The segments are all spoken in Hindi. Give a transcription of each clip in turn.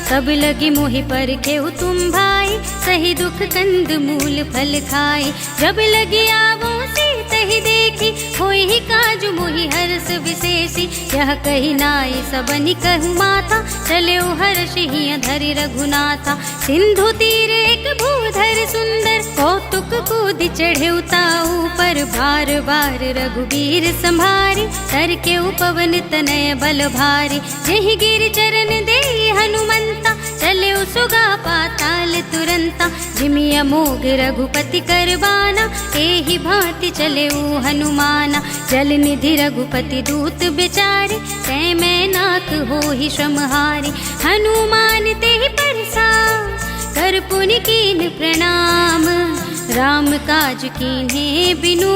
सब लगी मोहि पर खेऊ तुम भाई, सही दुख कंद मूल फल खाई। जब लगी आवो सीत ही देखी, होई ही काजु मोहि हर्ष विशेषी। यह कही नाई सबनि कहु माथा, चले हर्षि हिय धरि रघुनाथा। सिंधु तीर एक भूधर सुंदर, कौतुक कूद चढ़े उताऊ पर। बार बार रघुबीर संभारी, तर के उपवन तनय बल भारी। जेहि गिर चरण देहि हनुमंता, चले सुगा पाताल तुरंता। जिमि अमोघ रघुपति करबाना, एहि भांति चले हनुमाना। जल निधि रघुपति दूत बिचारे, तै मैं नाथ होहि श्रमहारी। हनुमान तेहि परसा, कर पुनि कीन प्रणाम। राम काज कीन्हे बिनु,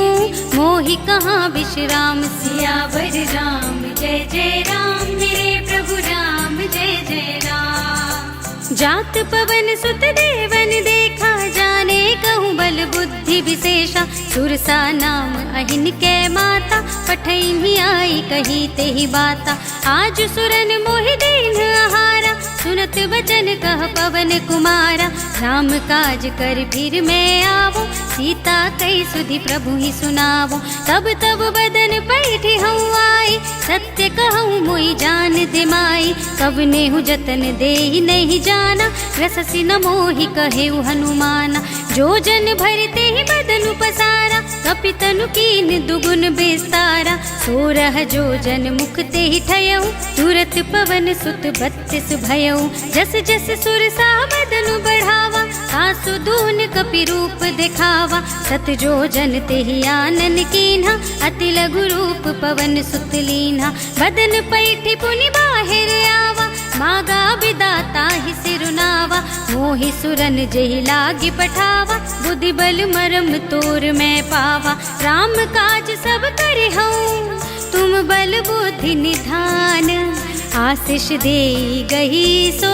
मोहि कहाँ विश्राम। सियावर राम जय जय राम, मेरे प्रभु राम जय जय राम। जात पवन सुत देवन देखा, जाने कहूँ बल बुद्धि विशेषा। सुरसा नाम अहिन कै माता, पठैहि आई कही तेहि बाता। आज सुरन मोहि दीन आहारा, सुनत वचन कह पवन कुमारा। राम काज कर फिर मैं आवो, सीता कई सुधि प्रभु ही सुनावो। तब तब बदन पैठी हूँ आई, सत्य कहूँ मोई जान दे माई। कब नेहु जतन देहि नहीं जाना, रससि न मोहि कहेउ हनुमाना। जो जन भरते ही बदन पसारा, कपितनु कीन दुगुन विस्तारा। 16 जो जन मुख ते ही ठयऊ, तुरत पवन सुत 32 भयऊ। जस जस सुरसा बदन बढ़ावा, आसु दून कपि रूप दिखावा। सत जो जन ते ही आनन कीन्हा, अति लघु रूप पवन सुत लीन्हा। बदन पैठी पुनि बाहिर आवा, मागा विदाता ही सिरुनावा। मोहि सुरन जेहि लागी पठावा, बुद्धि बल मरम तोर मैं पावा। राम काज सब करे हूँ, तुम बल बुद्धि निधान। आशीष दे गही सो,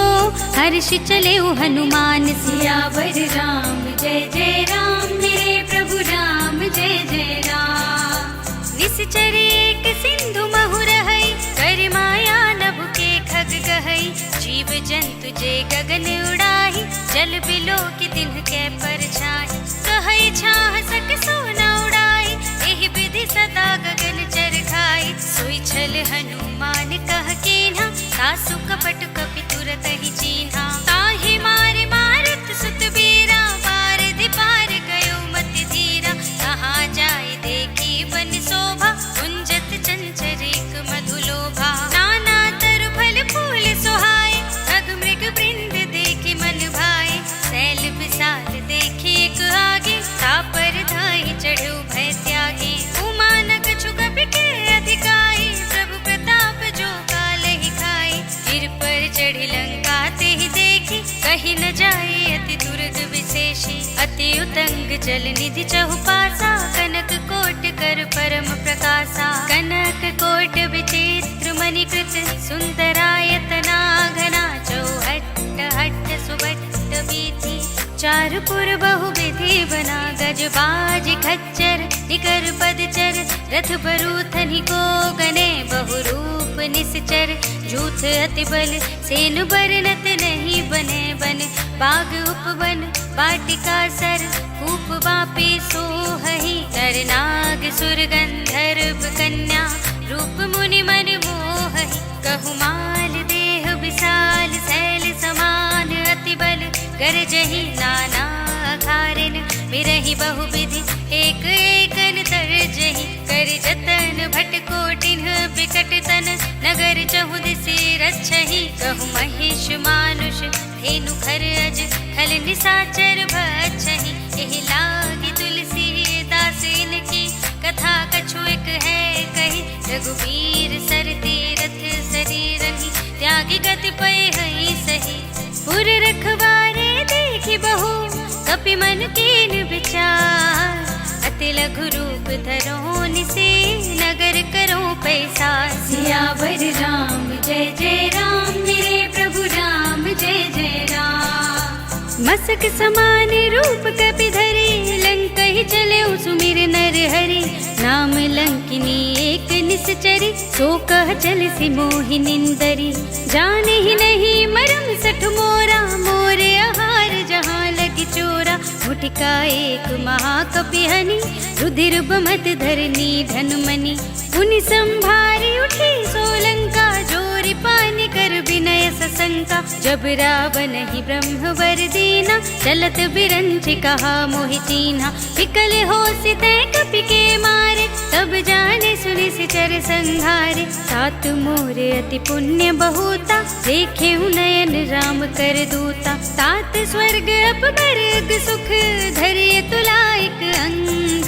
हर्ष चले हनुमान। सियावर राम जय जय राम, मेरे प्रभु राम जय जय राम। निश्चर एक सिंधु महु रहई, कर माया नभ के खग गहई। जीव जंतु जे गगन उड़ाही, जल बिलो के दिन के परछाई। कहई छाह सक सोना उड़ाई, एहि विधि सदा गगन चर खाई। सोई छल हनुमान कह कीन्हा, सासु कपट कपि तुरत ही चीन्हा। ताहि मारे मारुत सुत बीरा, बारधि पार गयो मति धीरा। कहाँ जाय देखी वन शोभा, कुंजत चंचर एक मधुलोभा। नाना तरु फल फूल सोहाए, खग मृग वृंद देखि मन भाए। सैल विशाल देखि एक आगे, तापर धाई चढ़ऊ भय त्यागी। उमा न कछु कपि के अधिकाई, प्रभु प्रताप जो कालहि खाई। गिर पर चढ़ी लंका तेहि देखी, कही न जाए अति दुर्ग विशेषी। अति उतंग जल निधि चहुपासा, कनक कोट कर परम प्रकाशा। कनक कोट विचित्र मणिकृत, सुंदरायतना घना। चौहट्ट हट्ट सुबट्ट बीथी, चारपुर बहु विधि बना। गज बाज खच्चर निकर पदचर, रथ बरूथनि को गने। बहु रूप निश्चर, जूथ अति बल, सेनु बरनत नहीं बने बन। बाग उपवन वाटिका सर, कूप वापी सोहहि। नर नाग सुर गंधर्व कन्या, रूप मुनि मन मोहहि। कहु माल देह विशाल, सैल समान अति बल। गरजहि नाना अखारिन, बिरहि बहु विधि एक एकन तरजहि। कर जतन भट कोटिन बिकट तन, नगर चहुदिसि रक्षहि। कहु महेश मानुष धेनु खर अज, खल निसाचर भक्षहि। एहि लागी तुलसी दास इनकी, कथा कछु एक है कही। रघुबीर सर तीरथ शरीरहि, त्यागी गति पय हई सही। पुर रखवारे देखि बहु, कपि मन कीन विचार। अति लघु रूप धरो निसे, नगर करो पैसा। सियावर राम जय जय राम, मेरे प्रभु राम जय जय राम। मसक समान रूप कपि धरि, लंका ही चले सुमिर नर हरि। नाम लंकिनी एक निश्चरी, सो कह चल सी मोहि निंदरी। जाने ही नहीं मरम सठ मोरा, मोरे आहार जहाँ लगी चोरा। मुठिका एक महाकपिहनी, रुधिर बमत धरनी धनमनी। पुनि संभारी उठी सोलंका, जोरि पानी कर विनय सशंका। जब रावण ही ब्रह्म वर दीना, चलत बिरंचि कहा मोहि चीन्हा। विकल होसि तै कपि के मारे, तब जाने सुनि सिचर संघारे। तात मोर अति पुण्य बहुता, देखे नयन राम कर दूता। तात स्वर्ग अपवर्ग सुख, धरिय तुलाइक अंग।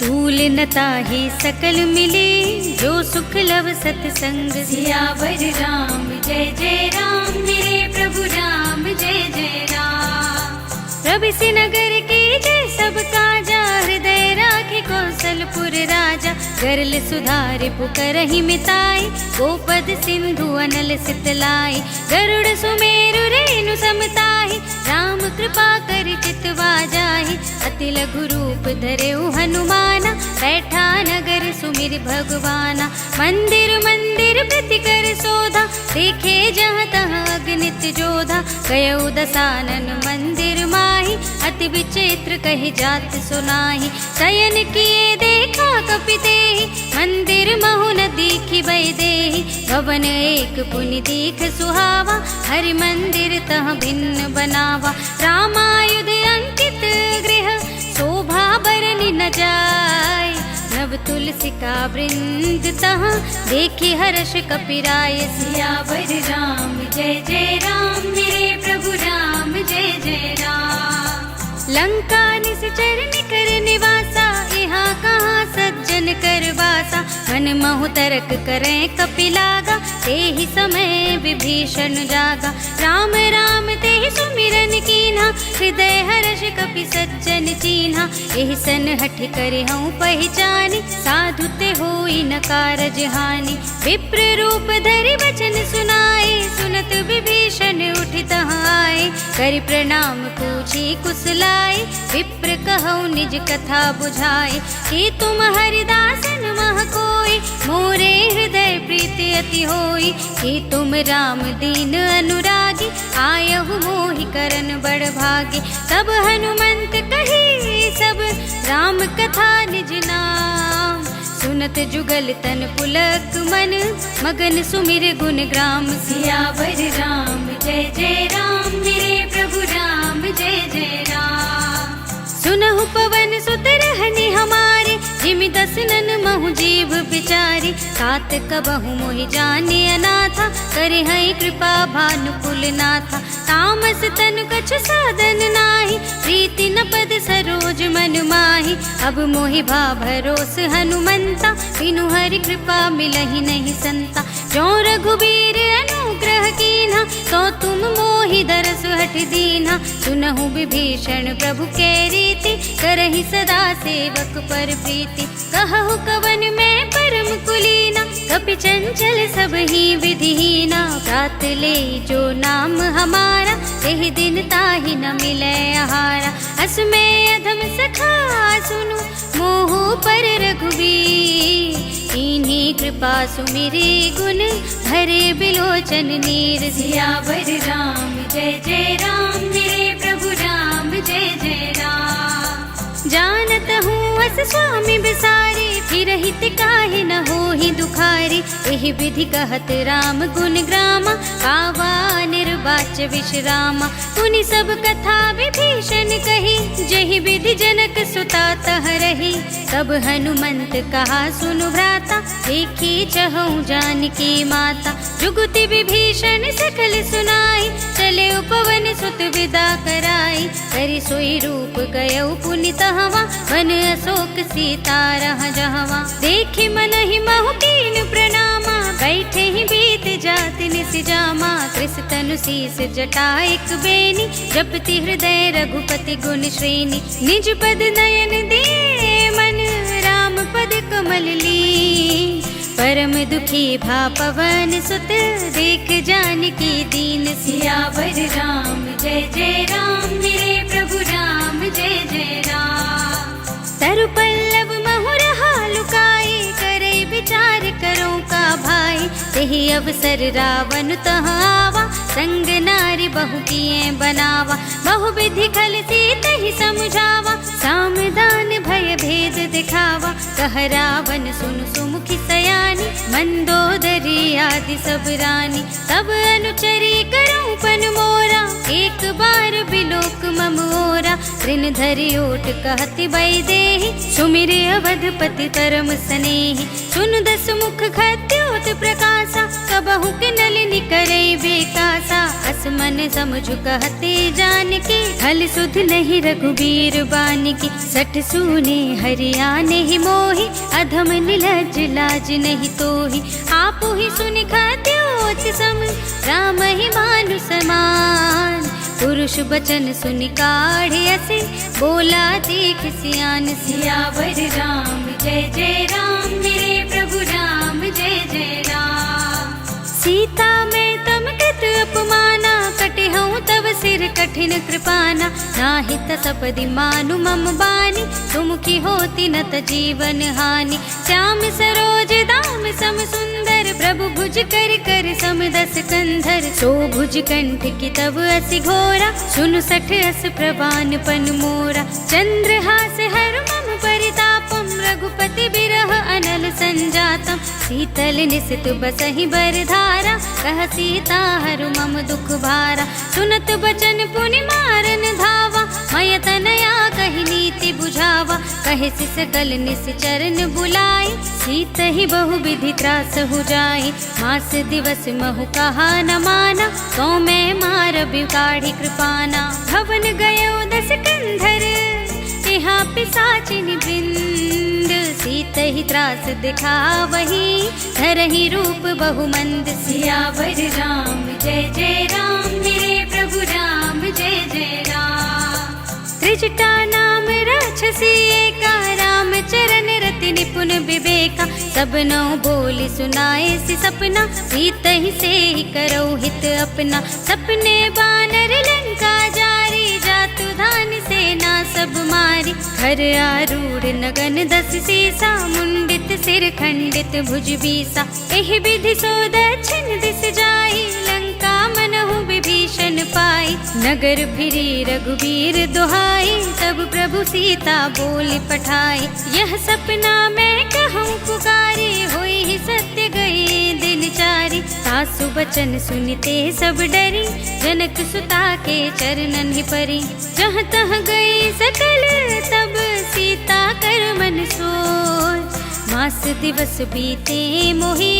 तूल न ताहि सकल मिले, जो सुख लव सतसंग। सियावर राम जय जय राम, मेरे प्रभु राम जय जय राम। प्रभिसि नगर के जय सब काजा, हृदय राखे कौशलपुर राजा। गरल सुधारि पुकारहि मिताई, गोपद सिंधु अनल सितलाई। गरुड़ सुमेरु रेणु समताहि, राम कृपा कर चितवा जाहि। अति लघु रूप धरेउ हनुमाना, बैठा नगर सुमिर भगवाना। मंदिर मंदिर प्रति कर शोधा, देखे जहाँ तहाँ अगणित जोधा। गयउ दसानन मंदिर माहि, अति विचित्र कहि जात सुनाहि। शयन किए देखा कपि तेहि, मंदिर महु न दीखि वैदेहि। भवन एक पुनि दीख सुहावा, हरि मंदिर तह भिन्न बनावा। रामायुध अंकित गृह, शोभा बरनि न जाय। नव तुलसी का वृंद तहाँ, देखि हर्ष कपिराय। सियावर राम जय जय राम, मेरे प्रभु राम जय जय राम। लंका निश्चर निकर निवासा, यहाँ कहाँ सज्जन कर वासा। मन महु तरक करें कपिलागा, तेहि समय विभीषण जागा। राम राम तेहि सुमिरन कीन्हा, हृदय हर्ष कपि सज्जन चीन्हा। एहि सन हठि करे हूँ पहचानी, साधु ते होई न कारज हानि। विप्र रूप धरि वचन सुनाए, सुनत विभीषण उठि तहाँ आए। करि प्रणाम पूछी कुशलाए, विप्र कहौ निज कथा बुझाए। कि तुम हरिदासन मह कोई, मोरे हृदय प्रीति अति होई। कि तुम राम दीन अनुरागी, आयहु मोहि करन बड़ भागी। तब हनुमंत कही सब, राम कथा निज नाम। सुनत जुगल तन पुलक मन, मगन सुमिर गुण ग्राम। सियावर राम जय जय राम, मेरे प्रभु राम जय जय राम। सुनहु पवन सुत रहनि हमारे, जिमि दसनन महु जीव बिचारी। तात कबहु मोहि जाने अनाथा, करे हई कृपा भानुकुल नाथा। तामस तन कछु साधन नाही, प्रीति न पद सरोज मन माही। अब मोहि भा भरोस हनुमंता, बिनु हरि कृपा मिलहि नहीं संता। जो रघुबीर अनुग्रह कीन्हा, तो तुम मोहि दरस हठ दीन्हा। सुनहु विभीषण प्रभु के रीति, करहि सदा सेवक पर प्रीति। कहु कवन मैं परम कुलीना, कपि चंचल सब ही विधिहीना। प्रात ले जो नाम हमारा, तेहि दिन ताहि न मिलै आहारा। अस में अधम सखा सुनु, मोह पर रघुबीर। इन्हीं कृपा सुमिरी गुण, भरे बिलोचन नीर। सियावर राम जय जय राम, मेरे प्रभु राम जय जय राम। जानत हूँ अस स्वामी बिसारी, फिर हित काहे न होहि दुखारी। एहि विधि कहत राम गुण ग्रामा, पावा निर्वाच विश्रामा। पुनि सब कथा विभीषण कही, जहि विधि जनक सुता तह रही। तब हनुमंत कहा सुनु भ्राता, देखी चहु जानकी माता। जुगति विभीषण सकल सुनाई, चले उपवन सुत विदा कराई। करि सोई रूप गयउ पुनि तहवा, वन अशोक सीता रह जहवा। देखि मनहि महु कीन प्रणामा, बैठे ही बीत जाति निस जामा। कृस तनु शीस जटा एक बेनी, जपति हृदय रघुपति गुण श्रेणी। निज पद नयन दे मन, राम पद कमल ली। परम दुखी भा पवन सुत, देख जानकी दीन। सियावर राम जय जय राम, मेरे प्रभु राम जय जय राम। तरु पल्लव महु रहालु पर रावण तह आवा, संग नारी बहु किए बनावा, बहु विधि खल सीत ही समझावा, सामदान भय भेद दिखावा, कह रावण सुन सुमुखी सयानी, मंदोदरी आदि सब रानी, तब अनुचरी करऊं पन मोरा, एक बार बिलोक मम ओरा, ऋण धरि ओट कहति बई देहि, सुमिर अवधपति परम स्नेहि, सुन दस मुख खद्योत प्रकाशा, कबहु के नलिनी करे बेकासा, असमन समझु कहते जान के, हल सुध नहीं रघुबीर बान की, सठ सूने हरियाने ही मोहि, अधम निलज लाज नहीं तोहि, आपु ही सुन खद्योत सम, राम ही मानु समान, पुरुष बचन सुनि काढ़े असे, बोला देख सियान सियावर राम जय जय राम, मेरे प्रभु राम जय जय राम। सीता मैं तम कृत अपमाना, कटे हूँ तब सिर कठिन कृपाना, नाहित सपदि मानु मम बानी, सुमुखी होती न त जीवन हानि, श्याम सरोज दाम सम सुंदर, प्रभु भुज कर कर सम दस कंधर, सो भुज कंठ की तब असि घोरा, सुन सठ अस प्रवान पन मोरा, चंद्रहास हर मम परितापम, रघुपति बिरह अनल संजातम, शीतल निसित बसहि बरधारा, कह सीता हरु मम दुख भारा, सुनत बचन पुनि मारन धावा, मय तनया कहि नीति बुझावा, कहे सिस कल निस चरण बुलाए, सीत ही बहु विधि त्रास हो जाए, मास दिवस महु कहा न माना, तो मैं मार बिगाड़ी कृपाना, भवन गयो दस कंधर, यहाँ पिशाचिनी वृंद, सीत ही त्रास दिखावही, धरहि रूप बहुमंद, सियावर राम जय जय राम, मेरे प्रभु राम जय जय राम। त्रिजटा नाम राक्षसी एका, राम चरण रति निपुण विवेका, सबनो बोली सुनाए सि सपना, सीत ही से ही करो हित अपना, सपने बानर लंका जारी, जातु धान सेना सब मारी, घर आरूढ़ नगन दस सीसा, मुंडित सिर खंडित भुज बीसा, एहि विधि सो दक्षिण दिस जाई, लंका मनहु विभीषण पाई, नगर फिरी रघुबीर दुहाई, तब प्रभु सीता बोली पठाई, यह सपना मैं कहूँ पुकारी, होई ही सत्य गई दिन चारी, सासु बचन सुनते सब डरी, जनक सुता के चरणन ही परी, जहाँ तहाँ गई सकल तब सीता कर मन सोच, मास दिवस बीते मोहि,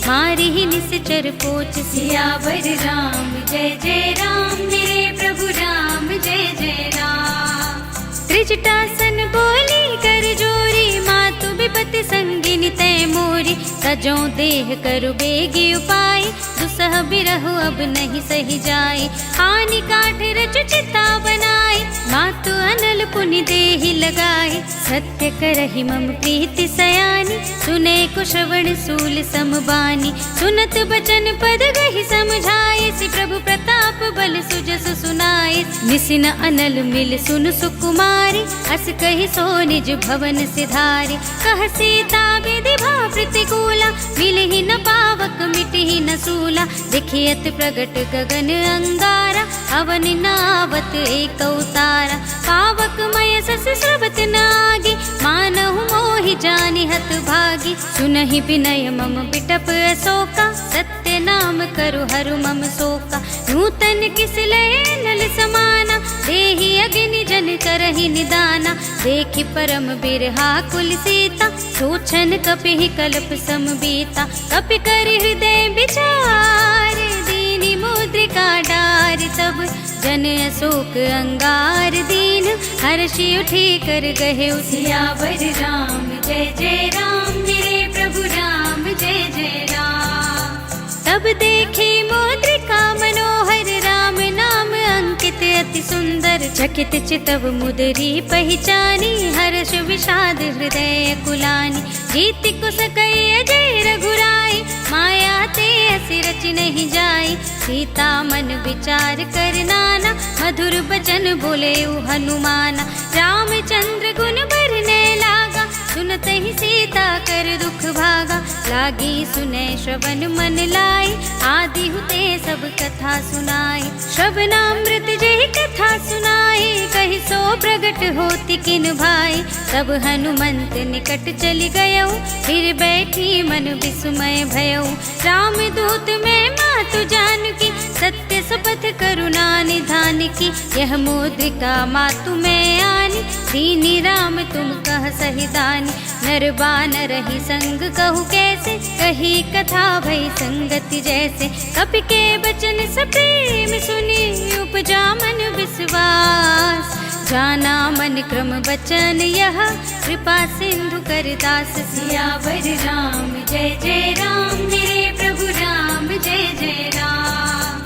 मारी ही निश्चर पोच, सियावर राम जय जय राम, मेरे प्रभु राम जय जय राम। त्रिजटासन बोली कर जोरी, मातु विपति संगिनी तय मोरी, सजो देह करु बेगी उपाय, दुसह बिरहु अब नहीं सही जाए, हानि काठ रचु चिता बनाए, मातु अनल पुनि देहि लगाए, सत्य करहि मम प्रीति सयानी, सुने को श्रवण सूल समबानी, सुनत बचन पद गहि समझाए, सि प्रभु प्रताप बल सुजस सुनाए, निसिन अनल मिल सुन सुकुमारी, अस कहि सो निज भवन सिधारी, कह सीता विधि भाव प्रतिकूला, मिलहि न पावक मिटहि न सूला, देखियत प्रगट गगन अंगारा, अवन नावत एक अवतारा, पावक मय सस स्रवत नागी, मानहु मोहि जानि हत भागी, सुनहि विनय मम बिटप अशोका, सत्य नाम करु हरु मम शोका, नूतन किस लय नल समाना, देहि अग्नि जन करहि निदाना, देखि परम बिरहा कुल सीता, सोचन कपिहि कल्प सम बीता, कपि कर हृदय विचार, दीनि मुद्रिका डार, तब जन अशोक अंगार दीन, हर्षि उठी कर गहे सियावर राम जय जय राम, मेरे प्रभु राम जय जय राम। तब देखे मुद्रिका मनोहर, राम नाम अंकित अति सुंदर, चकित चितव मुदरी पहचानी, हर्ष विषाद हृदय कुलानी, जीति को सकई अजय रघुराई, माया ते असि रच नहीं जाई, सीता मन विचार कर नाना, मधुर बचन बोले हनुमाना, रामचंद्र गुण बरने लागा, सुनते ही सीता कर दुख भागा। लागी सुने श्रवण मन लाई, आदि हुते सब कथा सुनाई। श्रवणामृत जय कथा सुनाई, कही सो प्रगट होती किन भाई। सब हनुमंत निकट चली गयऊ, फिर बैठी मन विस्मय भयऊ। राम दूत में मातु जानकी, सत्य शपथ करुणा निधान की। यह मुद्रिका मातु में आनी, दीनी राम तुम कह सही दानी। नर बानर ही संग कहु कैसे, कही कथा भई संगति जैसे। कपि के बचन सप्रेम सुनी, उपजा मन विश्वास। जाना मन क्रम बचन यह, कृपा सिंधु कर दास। सियावर राम जय जय राम, मेरे प्रभु राम जय जय राम।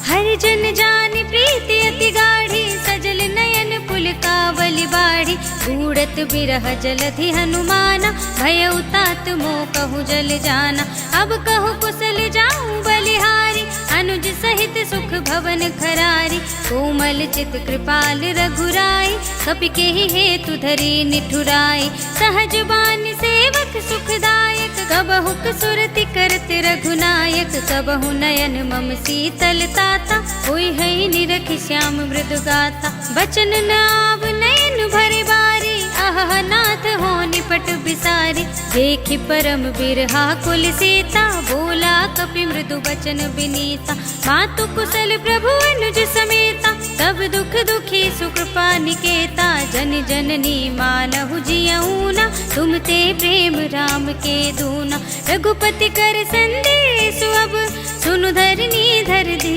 हर जन जान प्रीति अति गाढ़ी, सजल नयन पुलकावली बाढ़ी। बूढ़त बिरह जलधि हनुमाना, भयउ तात मोह कहु जल जाना। अब कहु कुशल जाऊं बलिहारी, अनुज सहित सुख भवन खरारी। कोमल चित कृपाल रघुराई, कपि के ही हेतु धरी निठुराई। सहज बानी सेवक सुखदायक, कबहु सुरति करत रघुनायक। कबहु नयन मम शीतल ताता, होई है निरखि श्याम मृदु गाता। बचन नाव नयन भरे बारी, आह नाथ हो निपट बिसारी। देखि परम बिरहा कुल सीता, बोला कपि मृदु बचन बिनीता। मातु कुशल प्रभु अनुज समेता, सब दुख दुखी सुकृपा निकेता। जन जननी मानहु जियऊना, तुम ते प्रेम राम के दूना। रघुपति कर संदेश अब, सुनु धरनी धर धी।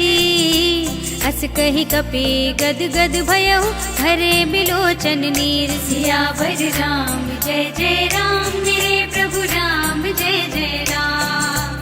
अस कही कपि गद गद भयउ, भरे बिलोचन नीर। सियावर राम जय जय राम, मेरे प्रभु राम जय जय राम।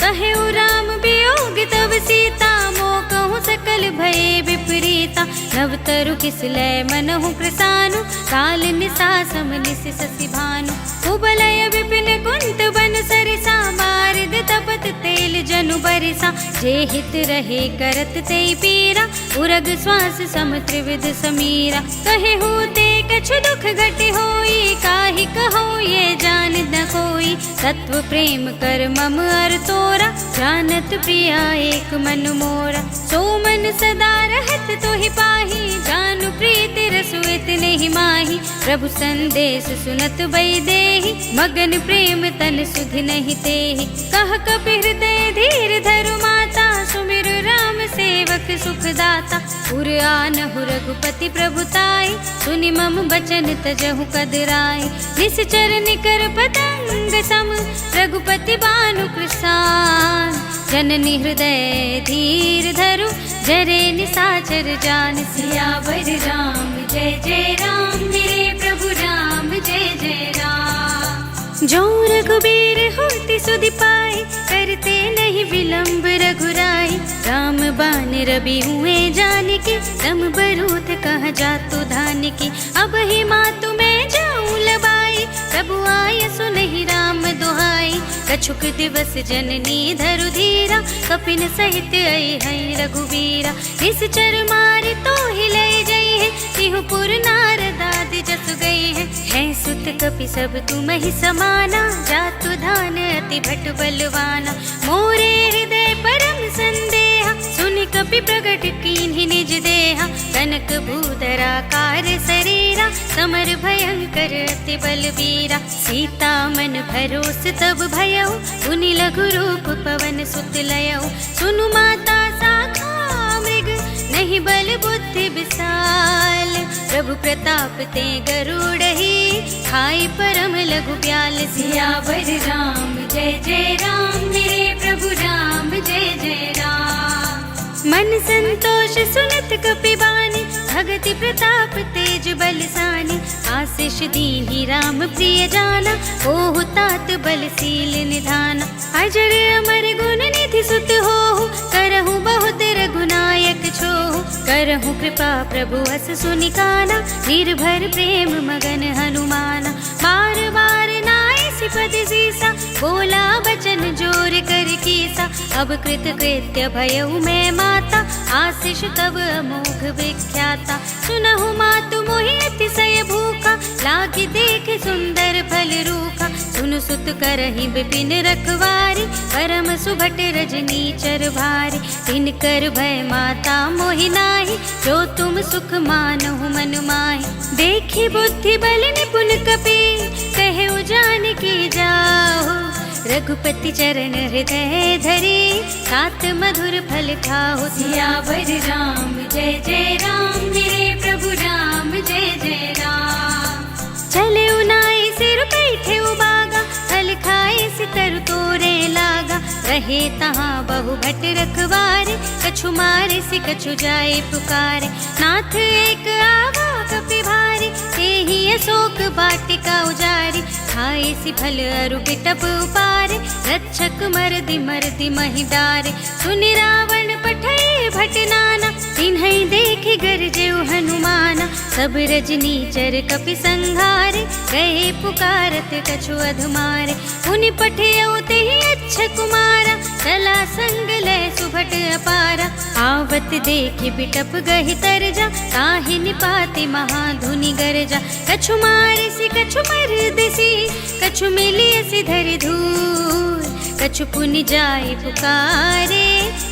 कहु राम वियोग तब सीता, मोह कहूँ सकल भय विपरीता। नव तरु किस लय मनहु प्रसानु, काल निसा सम निस शशि भानु। कुबलय विपिन कुंत बन सरिसा, बारिद तपत तेल जनु बरिसा। जे हित रहे करत ते पीरा, उरग श्वास सम त्रिविध समीरा। कहे होते कछु दुख घटे होई, काहि कहो ये जान न कोई। तत्व प्रेम कर मम अर तोरा, जानत प्रिया एक मन मोरा। सो मन सदा रहत तोहि पाही, जानु प्रीति रसु इतने ही माही। प्रभु संदेश सुनत बई देहि, मगन प्रेम तन सुधि नहीं तेहि। कह कपि हृदय धीर धरु माता, सुमिर राम सेवक सुखदाता। पुर आनहु रघुपति प्रभुताई, सुनि मम बचन तजहु कदराई। निश्चर निकर पतंग सम, रघुपति बानु कृसान। जननी हृदय धीर धरु, जरे निसाचर जान। सियावर राम जय जय राम, मेरे प्रभु राम जय जय राम। जो रघुबीर होती सुधि पाई, करते नहीं विलंब रघुराई। राम बान रवि हुए जानकी, तम बरूथ कह जातु धानकी। अब ही मातु मैं जाऊं लबाई, प्रभु आय सुनहि राम दुहाई। कछुक दिवस जननी धरु धीरा, कपिन सहित आई है रघुवीरा। निश्चर मारि तो ही ले गई है, तिहुपुर नारद आदि जस गई है। सुत कपि सब तुम ही समाना, जातु धान अति भट बलवाना। मोरे हृदय परम संदेहा, सुनि कपि प्रगट कीन्हि निज देहा। कनक भूधरा कार शरीरा, समर भयंकर अति बलवीरा। सीता मन भरोस तब भयउ, पुनि लघु रूप पवन सुत लयउ। सुनु माता साखा मृग, नहीं बल बुद्धि विशाल। प्रभु प्रताप ते गरुड़हि, खाई परम लघु ब्याल। सियावर राम जय जय राम, मेरे प्रभु राम जय जय राम। मन संतोष सुनत कपि बानी, भगति प्रताप तेज बलसानी। आशीष दीन्हि राम प्रिय जाना, ओहु तात बलशील निधाना। अजर अमर गुण निधि सुत होहु, करहु बहुत रघुनायक छोहु। करहु कृपा प्रभु अस सुनिकाना, निर्भर प्रेम मगन हनुमाना। बार बार नाय सिपद सीसा, बोला बचन जोर कर कीसा। अब कृत कृत्य भयउ मैं माता, आशीष तब अमोघ विख्याता। सुनहु मातु मोहि अतिशय भूखा, लागे देख सुंदर फल रूखा। सुन सुत करहि विपिन रखवारी, परम सुभट रजनी चर भारी। तिन कर भय माता मोहि नाहि, जो तुम सुख मानहु मन माहि। देखि बुद्धि बल निपुन कपि, कहे जानकी जाओ। रघुपति चरण हृदय धरे, सात मधुर फल खाओ। सियावर राम जय जय राम, मेरे प्रभु राम जय जय राम। चले उनाई सिर बैठे उबागा, फल खाए सितर तोरे लागा। रहे तहाँ बहु भट रखवारे, कछु मारे सि कछु जाए पुकारे। नाथ एक आवा कपि भारी, तेहि अशोक वाटिका उजारी। खाए सि फल अरु बिटप उपारे, रक्षक मरदि महि डारे। सुनि रावण पठय भट नाना, तिन्है देखि गरजेउ हनुमाना। सब रजनी चर कपि संघारे, गए पुकारत कछु अधमारे। उनि पठियउ तेहि अच्छ कुमारा, चला संग लय सुभट अपारा। आवत देखि बिटप गहि तरजा, ताहि निपाति महाधुनि गरजा। कछु मारे सि कछु मरदिसी, कछु मिलिय सि धरि धूर। कछु पुनि जाय पुकारे,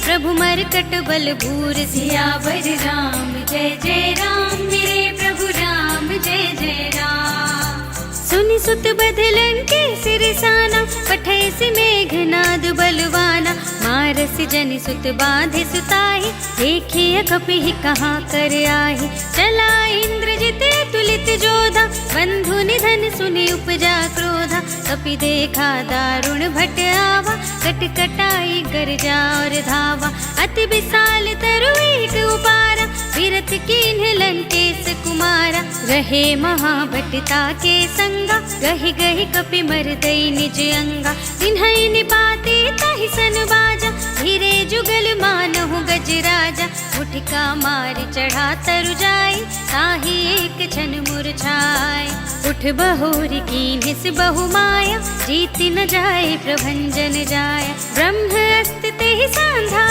प्रभु मरकट बल भूर। सियावर राम जय जय राम, मेरे प्रभु राम जय जय राम। सुनि सुत बदलन के सिरसाना, पठय सि मेघनाद बलवाना। मारसि जनि सुत बांधे सुताहि, देखिए कपिहि कहाँ कर आहि। चला इंद्रजित तुलित जोधा, बंधु निधन सुनि उपजा क्रोधा। कपि देखा दारुण भट आवा, कट कटाई गरजा और धावा। अति विशाल तरु एक उपारा, विरत कीन्ह लंकेश कुमारा। रहे महाभटता के संगा, गहि गहि कपि मरदई निज अंगा। तिन्है निपाते ताहि सन बाजा, धीरे जुगल मानहु गजराजा। मुठिका मारि चढ़ा तरु जाय, ताहि एक छन मुरझाय। उठ बहोरी कीन्ह सि बहु माया, जीत न जाय प्रभंजन जाय। ब्रह्म अस्त तेहि सांधा,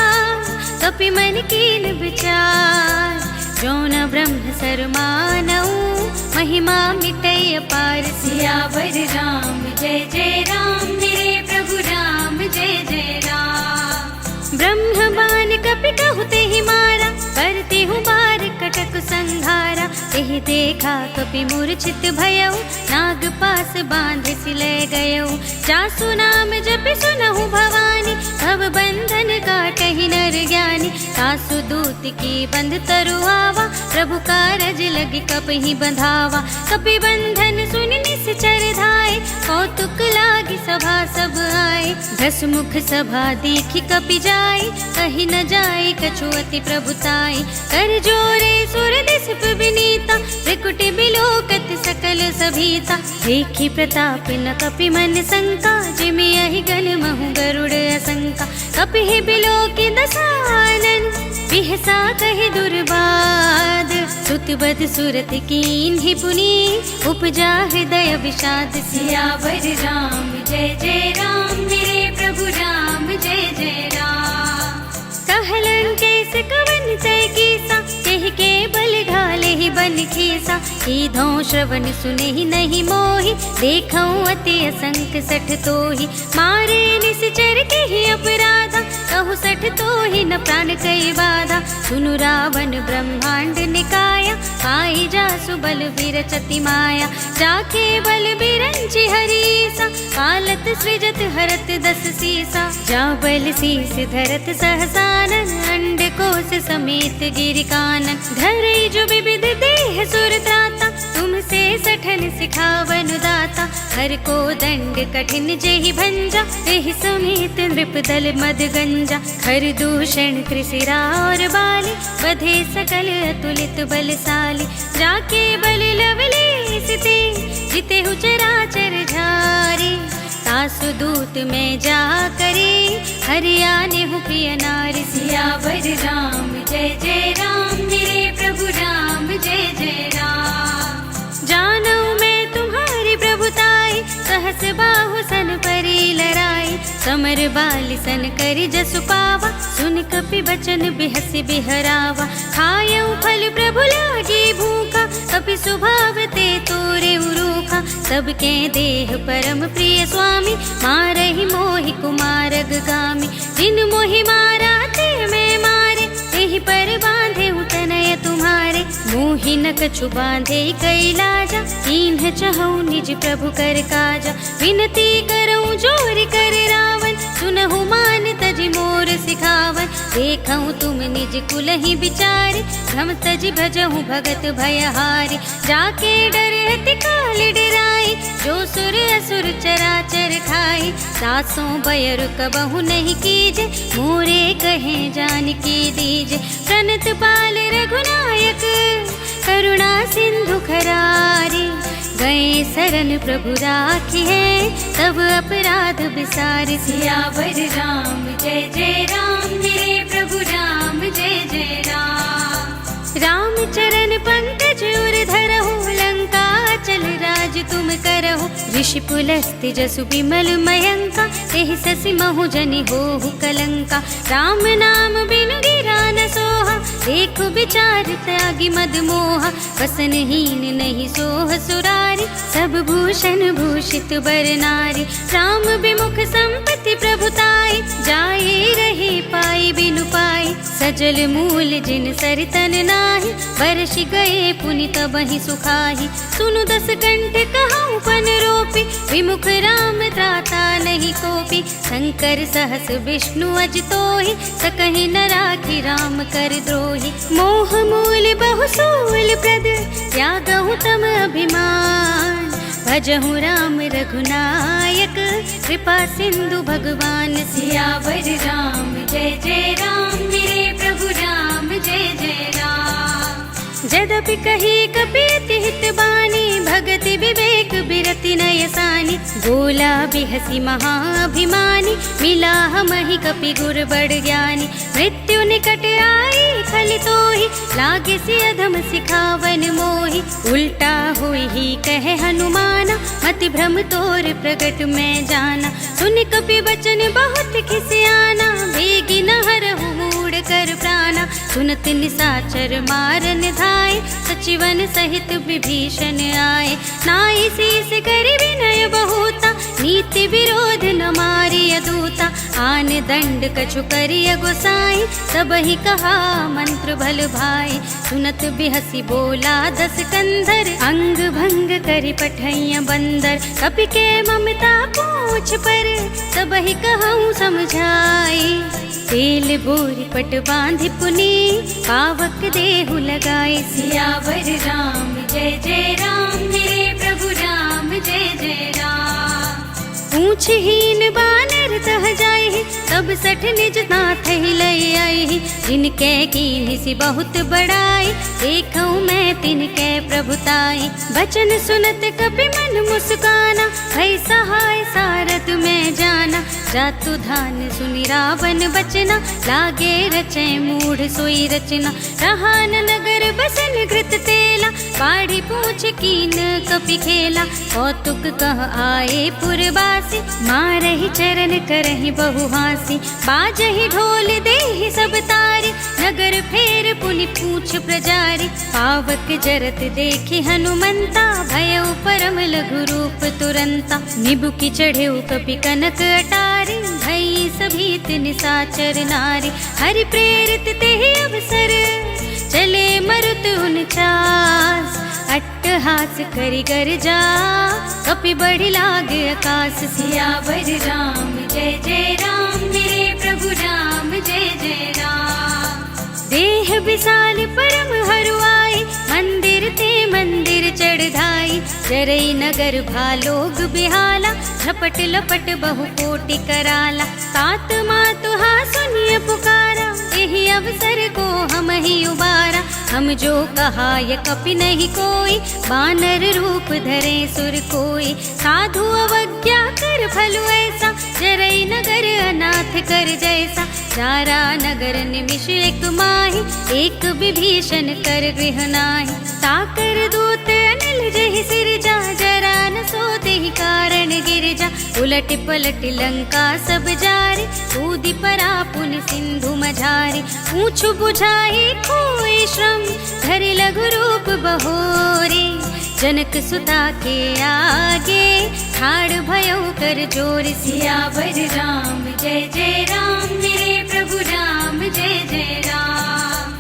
कपि मन कीन विचार। जो न ब्रह्म सर मानऊ, महिमा मिटय अपार। सियावर राम जय जय राम, मेरे प्रभु राम जय जय राम। ब्रह्म बान कपि कहु तेहि मारा, करते हूँ बार कटक संघारा। तेहि देखा कपि मूर्छित भयउ, नाग पास बांधे सि लय गयउ। जासु नाम जपि सुनहु भवानी, भव बंधन काटहि नर ज्ञानी। सासु दूत की बंध तरु आवा, प्रभु कारज लगी कपहि बंधावा। कपि बंधन सुनि निश्चर धाय, कौतुक लागी सभा सब आए। दस मुख सभा देखि कपि जाय, कहि न जाय कछु अति प्रभुताई। कर जोरे सुर दिस विनीता, त्रिकुटि बिलोकत सकल सभीता। देखि प्रताप न कपि मन शंका, जिमि यहि गन महु गरुड़ असंका। कपिहि बिलोकि दसानन, बिहसा कहि दुर्बाद। सुत बद सुरत कीन्हि पुनि, उपजा हृदय विषाद। सियावर राम जय जय राम, मेरे प्रभु राम जय जय राम। कहलन कैस कवन तय कीसा, केहि के बल घाले ही बन खीसा। सीधो श्रवण सुने ही नहीं मोहि, देखऊं अति असंख सठ तोहि। मारे निश्चर के ही अपराधा, कहु सठ तोहि न प्राण कई बाधा। सुनु रावण ब्रह्मांड निकाया, आई जासु बल विरचति माया। जाके बल बिरंचि हरीसा, कालत सृजत हरत दस सीसा। जा बल शीस धरत सहसानन, अंड कोश समेत गिरि कानन। धरई जो विविध देह सुर त्राता, तुमसे सठन सिखावन दाता। हर को दंड कठिन जेहि भंजा, तेहि समेत नृप दल मद गंजा। खर दूषण त्रिशिरा और बाली, बधे सकल अतुलित बलशाली। जाके बल लवलेश ते, जितेहु चराचर झारी। सासु दूत में जा करे, हरियाने हूँ प्रिय नारी। सियावर राम जय जय राम, मेरे प्रभु राम जय जय राम। जानू मैं तुम्हारी प्रभुताई, सहस बाहु सन परी लराई। समर बाली सन करि जसु पावा, सुन सुन कपि बचन बिहसि बिहरावा। खायऊ फल प्रभु लागी भूखा, कपि स्वभाव ते तोरे उरूखा। सबके देह परम प्रिय स्वामी, मारहि मोहि कुमारग गामी। जिन मोहि मारा ते मैं मारे, तेहि पर बांधे तनय तुम्हारे। मोहि न कछु बांधे कैलाजा, कीन्ह चहु निज प्रभु कर काजा। विनती करऊँ जोर कर रावण, सुनहु मान तजि मोर सिखावन। देखऊँ तुम निज कुलहि बिचारे, भ्रम तजि भजहु भगत भयहारी। जाके डरहति काल डराई, जो सुर असुर चराचर खाई। सासों बयर कबहु नहीं कीजे, मोरे कहे जानकी दीजे। प्रणत पाल रघुनायक, करुणा सिंधु खरारी। गए शरण प्रभु राखी है, तब अपराध बिसार। सियावर राम जय जय राम, मेरे प्रभु राम जय जय राम। राम चरण पंकज उर धरहु, लंका चल राज तुम करहु। ऋषि पुलस्त्य जसु बिमल मयंका, तेहि ससि महु जनि होहु कलंका। राम नाम बिनु गिरा न सोहा, देखो विचार त्यागी मद मोहा। वसनहीन नहीं सोह सुरारी, सब भूषण भूषित बर नारी। राम विमुख संपत्ति प्रभुताई, जाए रहे पाई बिनु पाई। सजल मूल जिन सरितन नाही, बरसि गए पुनि तबहि सुखाही। सुनु दस कंठ कहऊँ पन रोपी, विमुख राम त्राता नहीं कोपी। शंकर सहस विष्णु अज तोहि, सकहि न राखी राम कर द्रोही। मोह मूल बहु सूल प्रद, त्यागहु तम अभिमान। भजहु राम रघुनायक, कृपा सिंधु भगवान। सियावर राम जय जय राम, मेरे प्रभु राम जय जय राम। जदपि कही कपीति हित बानी, भगति विवेक बिरति नय सानी। बोला बिहसी महाभिमानी, मिला हमहि कपि गुर बड़ ज्ञानी। मृत्यु निकट आई खलि तोहि, लागे सि अधम सिखावन मोहि। उल्टा हुई ही कहे हनुमाना, मति भ्रम तोर प्रगट में जाना। सुन कपि बचन बहुत खिसियाना, भेगी न हरहु मूढ़ कर प्राणा। सुनत निसाचर मारन धाय, सचिवन सहित विभीषण आए। नाई शीस कर विनय बहुता, नीति विरोध न मारिय दूता। आन दंड कछु करिय गोसाई, सबहि कहा मंत्र भल भाई। सुनत बिहसी बोला दस कंधर, अंग भंग करि पठैया बंदर। कपि के ममता पूछ पर, सबहि कहूँ समझाई। तेल बोरी पट बांधि पुनी, पावक देहु लगाए। सियावर राम जय जय राम, मेरे प्रभु राम जय जय राम। पूछहीन बानर तह जाहि, तब सठ निज नाथ ही लय आई। जिनके कीन्हि बहुत बड़ाई, देखऊँ मैं तिनके प्रभुताई। बचन सुनत कपि मन मुस्काना, भई सहाय सारथ में जाना। जातु धान सुनि रावण बचना, लागे रचे मूढ़ सोई रचना। रहा न नगर बसन घृत तेला, बाढ़ी पूछ कीन कपि खेला। कौतुक कह आए पुरवासी, मारहि चरण करहि बहु हासी। बाजहि ढोल देहि सब तारी, नगर फेर पुनि पूछ प्रजारी। पावक जरत देखि हनुमंता, भयउ परम लघु रूप तुरंता। निबुकि चढ़ेउ कपि कनक अटारी, भई सभीत निसाचर नारी। हरि प्रेरित तेहि अवसर, चले मरुत उनचास। अट्टहास करि गर्जा, कपि बढ़ि लागे आकाश। सियावर राम जय जय राम, मेरे प्रभु राम जय जय राम। देह विशाल परम हरुआई, मंदिर ते मंदिर चढ़ाई। जरई नगर भालोग बिहाला, झपट लपट बहु कोटि कराला। तात मातुहा सुनिय पुकारा, यही अवसर को हम ही उबारा। हम जो कहा ये कपि नहीं कोई, बानर रूप धरे सुर कोई। साधु अवज्ञा कर फलु ऐसा, जरई नगर अनाथ कर जैसा। जारा नगर निमिष एक माही, एक विभीषण कर गृह नाही। ताकर दूत अनिल जहि सिरजा, जरा न सोते ही कारण गिरजा, उलट पलट लंका सब जारी, कूदी परा पुन सिंधु मझारी। पूछ बुझाई खोई श्रम, धरि लघु रूप बहोरी, जनक सुता के आगे ठाड़ भयो कर जोर। सियावर राम जय जय राम, मेरे प्रभु राम जय जय राम।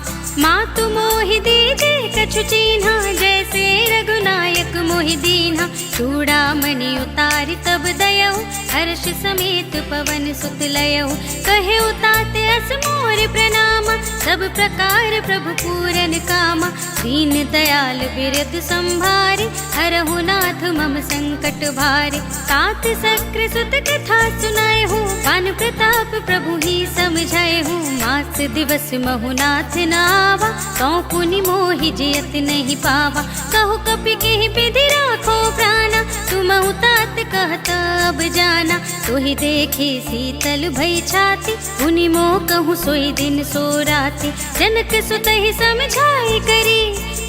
मातु मोहि दीजे कछु चीन्हा, जैसे रघुनायक मोहि दीन्हा। चूड़ामणि उतारि तब दयऊ, हर्ष समेत पवन सुत लयऊ। कहे तात अस मोर प्रणामा, सब प्रकार प्रभु पूरन कामा। दीन दयाल बिरद संभारे, हरहु नाथ मम संकट भारे। तात सक्र सुत कथा सुनाए हूँ, पान प्रताप प्रभु ही समझाए हूँ। मास दिवस महु नाथ नावा, तो पुनि मोहि जियत नहीं पावा। कहु कपि के विधि राखो प्राणा, तुमहु तात कहत अब जाना। तोहि देखी शीतल भई छाती, पुनि मोह कहूँ सोई दिन सो राति। जनक सुतहि समझाई करी,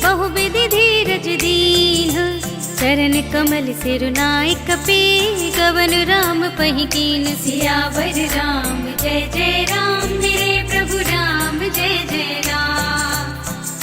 बहु विधि धीरज दीन। चरण कमल सिरुनाई कपि, गवन राम पहि कीन। सियावर राम जय जय राम, मेरे प्रभु राम जय जय राम।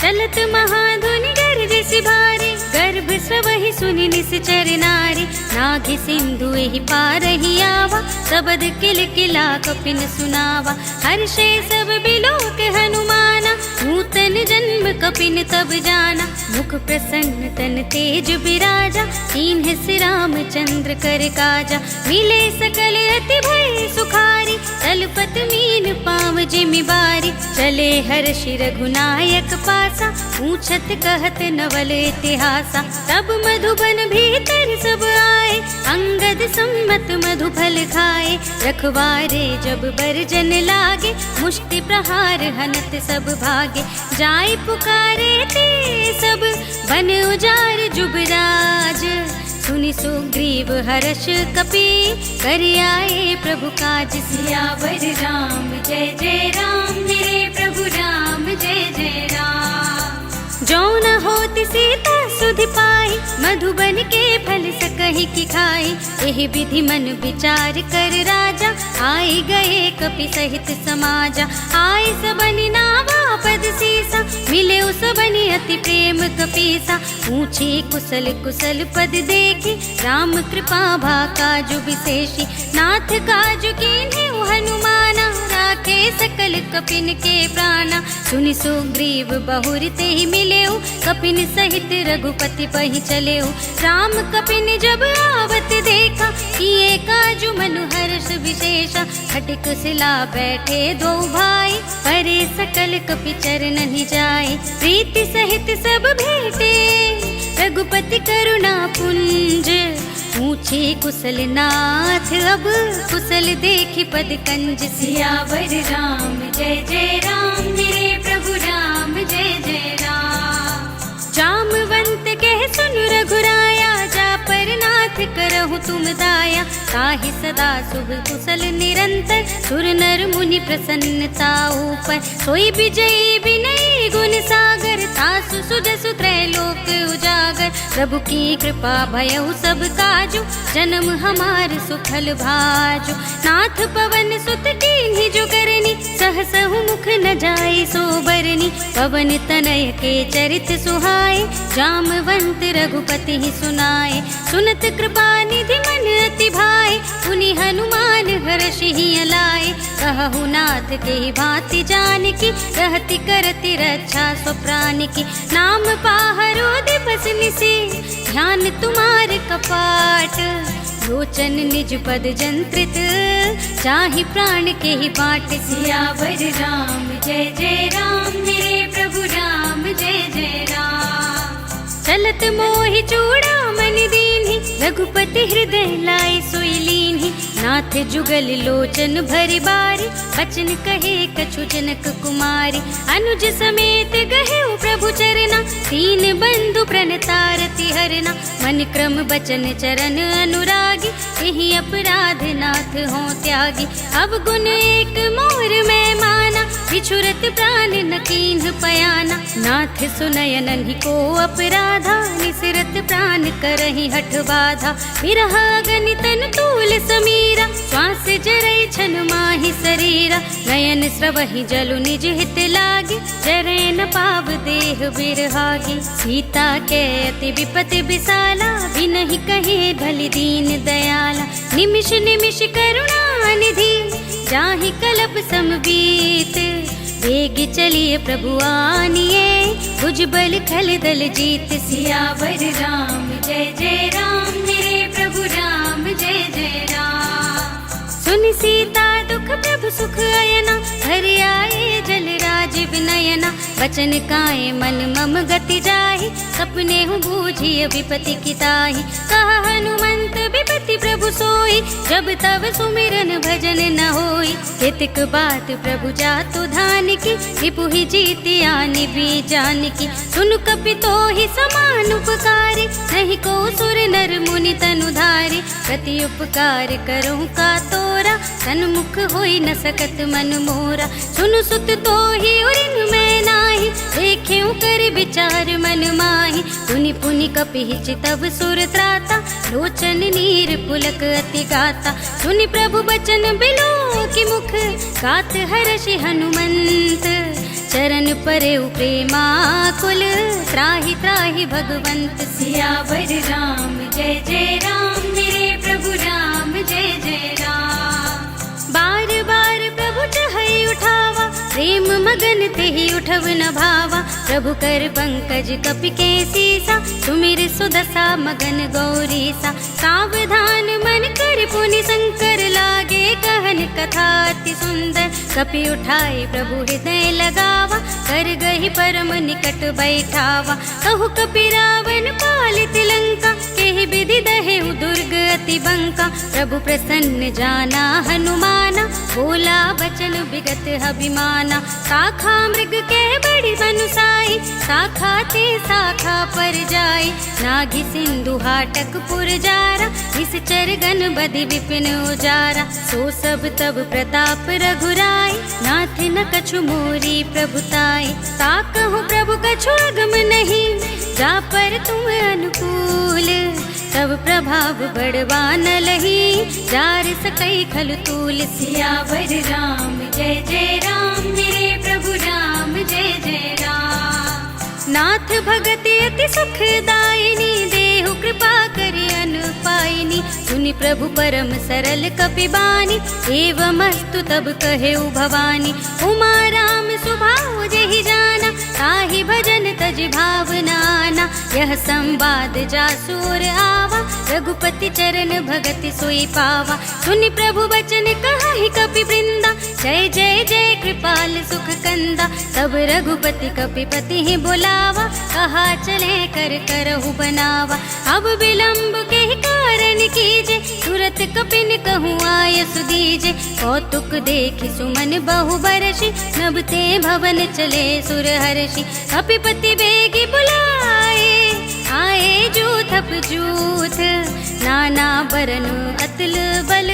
चलत महाधुनि गर्ज सिभारी, गर्भ स्रवहि सुनि निश्चर नारी। नाघि सिंधु एहि पारहि आवा, सबद किल किला कपिन सुनावा। हर्षे सब बिलोक हनुमाना, नूतन जन्म कपिन तब जाना। मुख प्रसन्न तन तेज बिराजा, कीन्ह सि रामचंद्र कर काजा। मिले सकल अति भय सुखारी, तलपत मीन पाव जिमि बारी। चले हर्षि रघुनायक पासा, पूछत कहत नवल इतिहासा। तब मधुबन भीतर सब आए, अंगद सम्मत मधु फल खाए। रखवारे जब बरजन लागे, मुष्टि प्रहार हनत सब भागे। जाय पुकारे ते सब, बन उजार जुबराज। सुनि सुग्रीव हर्ष कपि, कर आए प्रभु काज। सियावर राम जय जय राम, मेरे प्रभु राम जय जय राम। जो न होति सीता सुधि पाई, मधुबन के फल सकहि की खाई। एहि विधि मन विचार कर राजा, आई गए कपि सहित समाजा। आए सबनि नावा पद सीसा, मिले सबनि अति प्रेम कपीसा। पूछे कुशल कुशल पद देखी, राम कृपा भा काजु विशेषी। नाथ काजु कीन्हे हनुमाना, राखे सकल कपिन के प्राणा। सुनि सुग्रीव बहुर ते ही मिलेऊ, कपिन सहित रघुपति पहि चलेऊ। राम कपिन जब आवत देखा, किए काजु मनु हर्ष विशेषा। खटिक सिला बैठे दो भाई, परे सकल कपि चरणहि जाए। प्रीति सहित सब भेटे, रघुपति करुणा पुंज। पूछे कुशल नाथ अब, कुशल देखि पद कंज। सियावर राम जय जय राम, मेरे प्रभु राम जय जय राम। जामवंत कह सुन रघुराया, जा पर नाथ करहु तुम दाया। ताहि सदा शुभ कुशल निरंतर, सुर नर मुनि प्रसन्नता ऊपर। सोई विजयी विनयी गुण सागर, तासु सुजसु त्रैलोक उजागर। प्रभु की कृपा भयउ सब काजु, जन्म हमार सुफल भाजु। नाथ पवन सुत कीन्हि जो करनी, सहसहु मुख न जाय सो बरनी। पवन तनय के चरित सुहाए, जामवंत रघुपति ही सुनाए। सुनत कृपा निधि मन अति भाए, पुनि हनुमान हर्षि ही लाए। कहु नाथ के भांति जानकी, रहति करति रक्षा स्वप्राण की। नाम पाहरो दिवस निसे, ध्यान तुम्हार कपाट। लोचन निज पद जंत्रित, चाहि प्राण के ही बाट। सियावर राम जय जय राम, मेरे प्रभु राम जय जय राम। चलत मोहि चूड़ामणि दीन्हि, रघुपति हृदय लाए सोई लीन्हि। नाथ जुगल लोचन भरि बारी, बचन कहे कछु जनक कुमारी। अनुज समेत गहेउ प्रभु चरना, तीन बंधु प्रणतारति हरना। मन क्रम बचन चरण अनुरागी, यही अपराध नाथ हो त्यागी। अब गुण एक मोर मैं माना, बिछुरत प्राण न कीन्ह पयाना। नाथ सुनयनन ही को अपराधा, निसरत प्राण करहि हठ बाधा। विरह गनितन तूल समीरा, श्वास जरई छन माहि शरीरा। नयन स्रवहि जलु निज हित लागे, जरे न पाव देह बिरहागी। सीता के अति विपति विसाला, बिनहि कहे भलि दीन दयाला। निमिष निमिष करुणा निधि, जाहि कलप समबीत। वेग चलिए प्रभु आनिए, भुजबल खल दल जीत। सियावर राम जय जय राम, मेरे प्रभु राम जय जय राम। सुन सीता दुख प्रभु सुख अयना, घर आए जल राजीव नयना। बचन काए मन मम गति जाहि, सपने हूँ बूझिय विपति किताहि। कहा हनुमंत विपति प्रभु सोई, जब तब सुमिरन भजन न होई। हितक बात प्रभु जातु धान की, रिपु ही जीति आनि भी जान की। सुन कपि तो ही समान उपकारी, नहीं को सुर नर मुनि तनु धारी। प्रति उपकार करूँ का तोरा, सन्मुख होई न सकत मन मोरा। सुनु सुत तो ही उरिन मैं नाही, देखे कर विचार मन माही। पुनि पुनि कपि चितव सुर त्राता, लोचन नीर पुलक अति गाता। सुनि प्रभु बचन बिलो की मुख, गात हर्षि हनुमंत। चरण परे प्रेमा कुल, त्राहि त्राहि भगवंत। सियावर राम जय जय राम, मेरे प्रभु राम जय जय राम। बार बार प्रभु चहई उठावा, प्रेम मगन तेहि उठव न भावा। प्रभु कर पंकज कपि के सीसा, सुमिर सुदशा मगन गौरीसा। सावधान मन कर पुनि शंकर लागे, कहन कथा अति सुंदर। कपि उठाए प्रभु हृदय लगावा, कर गहि परम निकट बैठावा। कहु कपि रावण पालित लंका, केहि विधि दहेउ दुर्ग अति बंका। प्रभु प्रसन्न जाना हनुमाना, बोला बचन विगत अभिमाना। शाखा मृग के बड़ी बनुसाई, शाखा ते शाखा पर जाई। नागी सिंधु हाटक पुर जारा, निश्चर गण बधि विपिन उजारा। सो सब तब प्रताप रघुराई, नाथ न कछु मोरी प्रभुताई। ताकहु प्रभु कछु अगम नहीं, जा पर तुम अनुकूल। तब प्रभाव बड़वान लही, जार सकई खल तूल। सियावर राम जय जय राम, मेरे प्रभु राम जय जय राम। नाथ भगति अति सुखदायिनी, देहु कृपा करि अनुपायिनी। सुनि प्रभु परम सरल कपि बानी, एवमस्तु तब कहेउ भवानी। उमा राम सुभाउ जेहि जाना, ताहि भजन तज भावनाना। यह संवाद जासुर आवा, रघुपति चरण भगति सोई पावा। सुनि प्रभु बचन कहि कपि वृंदा, जय जय जय कृपाल सुख कंदा। तब रघुपति कपिपति ही बुलावा, कहा चले कर करहु बनावा। अब विलंब के कारण कीजे, तुरत कपिन कहूँ आयस दीजे। कौतुक देखि सुमन बहु बरषि, नभते भवन चले सुर हर्षि। कपिपति बेगी बुलाए, आए जूथप जूथ। नाना बरन अतुल बल,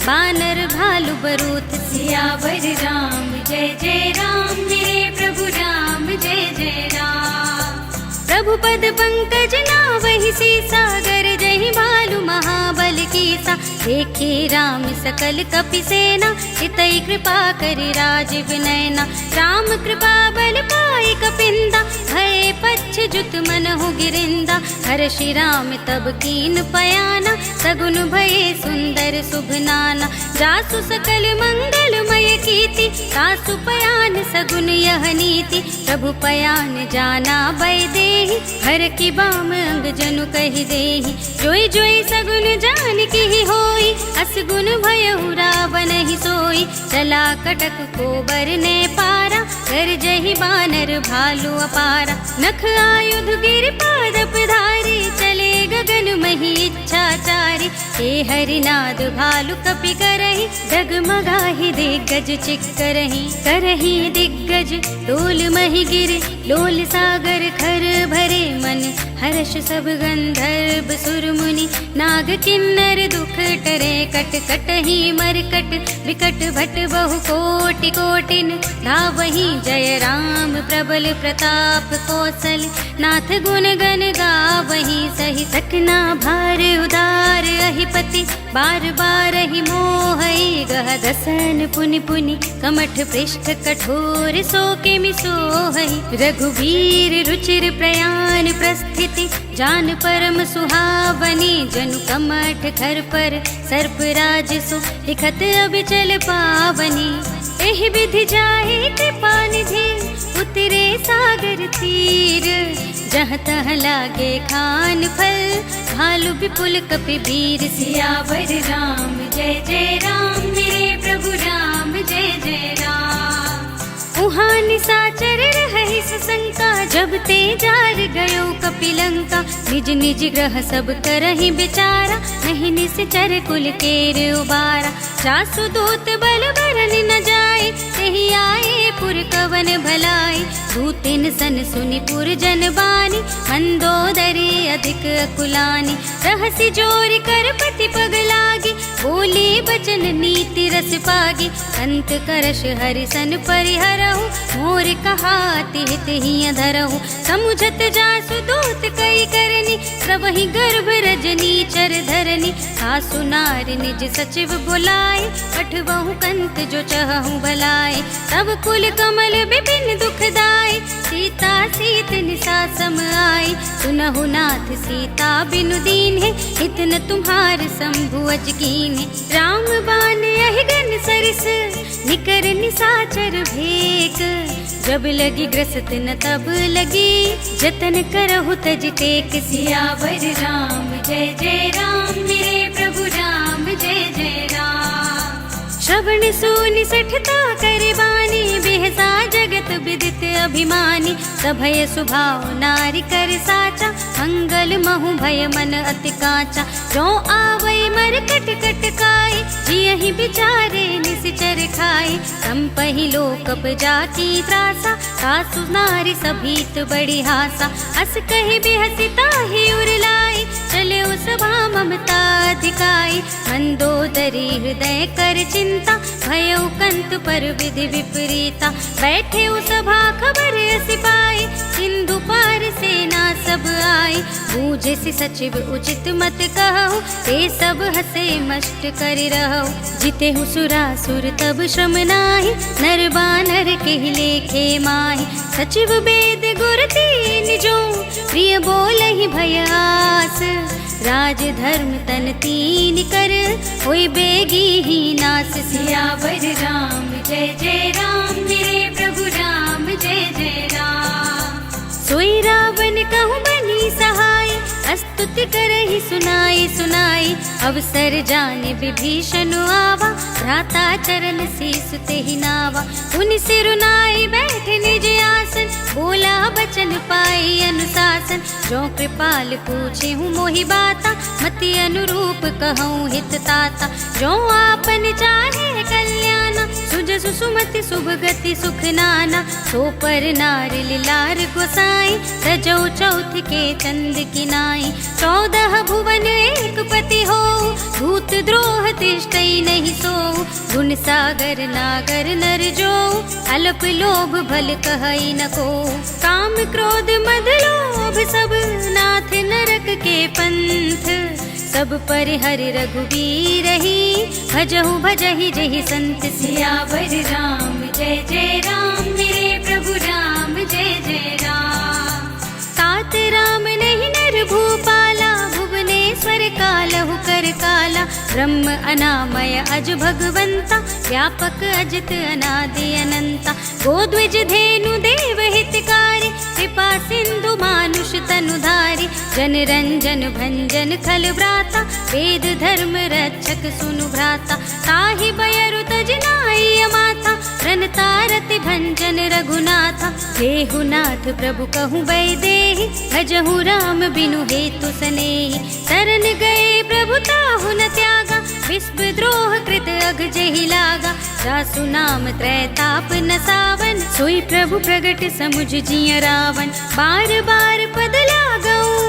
बानर भालु बरूथ। सियावर राम जय जय राम, मेरे प्रभु राम जय जय राम। प्रभु पद पंकज नावहि सीसा, गर जहि भालु महाबल कीसा। देखे राम सकल कपि सेना, चितई कृपा करि राजीव नयना। राम कृपा बल पाई कपिंदा, भय पच्छ जुत मनहु गिरिंदा। हर्षि राम तब कीन पयाना, सगुन भये सुंदर शुभ नाना। जासु सकल मंगलमय कीर्ति, तासु पयान सगुन यह नीति। प्रभु पयान जाना बै देहि, हर की बाम अंग जनु कहि देहि। जोई जोई सगुन जान की ही होई, असगुन भयहु रावण ही सोई। चला कटक को बरने पारा, कर जहि बानर भालु अपारा। नख आयुध गिर पादप धारी, चले गगन मही इच्छाचारी। हे हरिनाद भालु कपि करहि, डगमगाहि दिग्गज चिक्करहि। करहि दिग्गज डोल मही गिर, लोल सागर खर भरे मन, हर्ष सब गंधर्व सुर मुनि, नाग किन्नर दुख टरे, कट कटहि मरकट विकट भट बहु कोटि कोटिन, धावहि जय राम प्रबल प्रताप कौशल, नाथ गुण गण गावहि, सहि सकना भार उदार अहिपति, बार बार ही मोहि गह दसन पुनि पुनि, कमठ पृष्ठ कठोर सोके मिसोहि, रघुवीर रुचिर प्रयाण प्रस्थिति, जान परम सुहावनी, जनु कमठ खर पर सर्प राज सो, लिखत अबिचल पावनी, एहि विधि जाहि कृपा निधि, उतरे सागर तीर, जहाँ तहाँ लागे खान फल, भालु विपुल कपिवीर, सियावर राम जय जय राम, मेरे प्रभु राम जय जय राम। उहाँ निशाचर रहहि सशंका, जब ते जार गयो कपिलंका, निज निज ग्रह सब करहि बिचारा, नहीं निश्चर कुल केर उबारा, जासु दूत बल बरन न जाए, तेहि आए पुर कवन भलाई, दूतिन सन सुनि पुर जन बानी, मंदोदरी अधिक अकुलानी, रहसि जोरि कर पति पग लागी, बोली बचन नीति रस पागी, अंत करश हरिसन परिहरहु, मोर कहाति हित ही धरहु, समुझत जासु दूत कई करनी, सबहि गर्भ रजनी चर धरनी, सासु नार निज सचिव बुलाए, पठबहु कंत जो चहु भलाए, तब कुल कमल विपिन दुखदाई, सीता सीत निसा सम आई, सुनहु नाथ सीता बिनु दीन्हे, इतन तुम्हार शंभु अज कीन्हे, राम बाण अहिगन सरिस, निकर निसाचर भेक, जब लगी ग्रसत न तब लगी, जतन करहु तज टेक, सियावर राम जय जय राम, मेरे प्रभु राम जय जय राम। श्रवण सुनि सठता करे बानी, बिहसा जगत विदित अभिमानी, सभय स्वभाव नारी कर साचा, मंगल महु भय मन अति काचा, जो आवै मर कट कट काई, जियहि बिचारे निश्चर खाए, संपहि लोकप जाकी त्रासा, सासु नारी सभीत बड़ी हासा, अस कहि बिहसि ताहि उरलाई, चले सभा ममता अधिकाई, मंदोदरी हृदय कर चिंता, भयो कंत पर विधि विपरीता, बैठे सभा खबर सिपाही, सिंधु पार सेना सब आई, बूझे सि सचिव उचित मत कहु, ते सब हसे मष्ट करि रहु, जिते हु सुरासुर तब श्रम नाही, नर बानर केहि लेखे माहि, सचिव वेद गुर तीन जो, प्रिय बोलहि भय आस, राज धर्म तन तीन कर, होई बेगी ही नास, सियावर राम जय जय राम, मेरे प्रभु राम जय जय राम। सोई रावण कहूँ बनी सहाय, स्तुति करहि सुनाई सुनाई, अवसर जाने विभीषण आवा, भ्राता चरण शीस तेहि नावा, उन सिरुनाई बैठ निज आसन, बोला बचन पाई अनुशासन, जो कृपाल पूछे हूँ मोहि बाता, मति अनुरूप कहूँ हित ताता, जो आपन चाहे कल्याणा, सुजसु सुमति शुभ गति सुख नाना, सो पर नार लिलार गोसाई, सजौ चौथ के चंद की नाई, 14 भुवन एक पति हो, भूत द्रोह तिष्ठई नहीं सो, गुण सागर नागर नर जो, अल्प लोभ भल कहई न को, काम क्रोध मद लोभ सब नाथ नरक के पंथ, सब पर हरि रघुवीर ही, भजहु भजहि जहि संत, सियावर राम जय जय राम, मेरे प्रभु राम जय जय राम। सात राम नहीं नर भूपाला, भुवनेश्वर कालहु कर काला, ब्रह्म अनामय अज भगवंता, व्यापक अजित अनादि अनंता, गोद्विज धेनु देव हितकारी, कृपा सिंधु मानुष तनुधारी, जन रंजन भंजन खल भ्राता, वेद धर्म रक्षक सुनु भ्राता, ताहि बयरु तज नाई माथा, प्रणतारत भंजन रघुनाथा, देहुनाथ प्रभु कहूँ वैदेही, भजहु राम बिनु हेतु सनेही, शरण गए प्रभु ताहु न त्यागा, विश्वद्रोह कृत अघ जेहि लागा, जासु नाम त्रैताप न सावन, सोई प्रभु प्रगट समुझ जिय रावण। बार बार पद लागऊं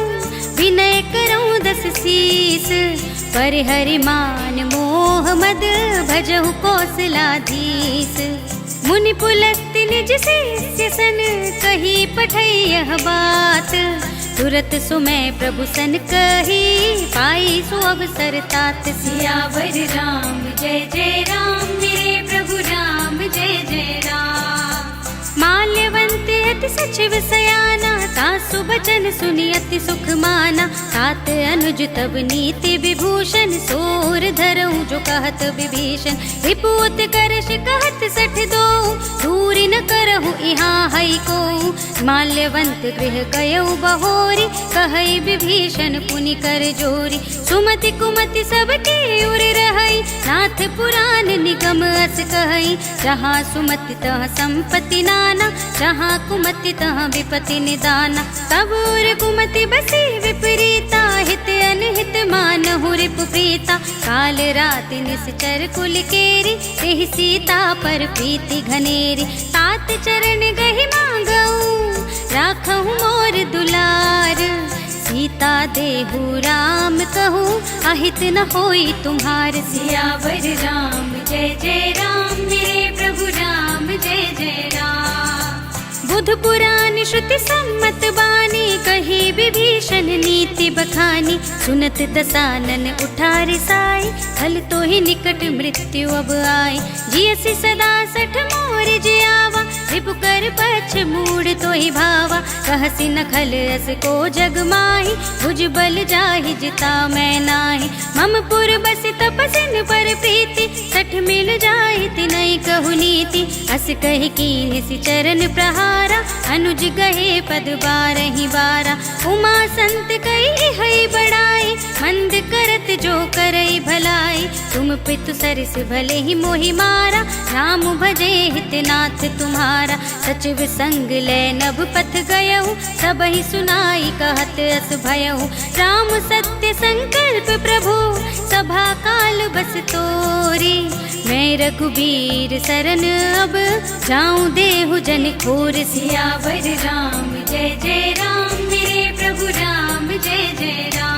विनय करऊं दस शीस, पर हरि मान मोह मद भजहु कौशलाधीश। मुनि पुलस्त्य निज शिष्य सन, कही पठई यह बात, तुरत सुमय प्रभु सन कही, पाई सो अवसर तात। सियावर राम जय जय राम, मेरे प्रभु राम जय जय राम। माल्यवंत अति सचिव सयाना, तासु बचन सुनि अति सुख माना। तात अनुज तब नीति विभूषण, सोर धरऊं जो कहत विभीषण। रिपुत करश कहत सठ दो, दूरि न करहु इहाँ हई को। माल्यवंत गृह गयऊ बहोरी, कहई विभीषण पुनि कर जोरी। सुमति कुमति सबके उर रहई, नाथ पुराण निगम अस कहई। जहाँ सुमति तहाँ संपत्ति नाना, जहाँ कुमति तहाँ विपत्ति निदाना। तब उर कुमति बसी विपरीता, हित अनहित मानहु रिपु प्रीता। काल रात निश्चर कुल केरी, तेहि सीता पर प्रीति घनेरी। तात चरण गहि मांगऊं, राखहु मोर दुलार। सीता देहु राम कहूँ, अहित न होई तुम्हार। सियावर राम जय जय राम, मेरे प्रभु राम जय जय राम। बुध पुराण श्रुति सम्मत बानी, कही विभीषण नीति बखानी। सुनत दसानन उठार साई, हल तो ही निकट मृत्यु अब आई। जियसि सदा सठ मोर जियावा, रिपु कर पछ मूड तो ही भावा। कहसि न खल अस को जग माही, भुज बल जाहि जिता मैं नाही। मम पुर बस तपसिन पर प्रीति, सठ मिल जाहि तिनहि कहु नीति। अस कहि कीन्हि चरण प्रहारा, अनुज गहे पद बारहि बारा। उमा संत कही हई बड़ाई, मंद करत जो करई भलाई। तुम पितु सरस भले ही मोहि मारा, राम भजे हितनाथ तुम्हारा। सचिव संग ले नभ पथ गयहु, सबहि सुनाई कहत अस भयहु। राम सत्य संकल्प प्रभु, सभा काल बस तोरी। मैं रघुबीर सरन अब, जाऊं देहु जन खोर। सियावर राम जय जय राम, मेरे प्रभु राम जय जय राम।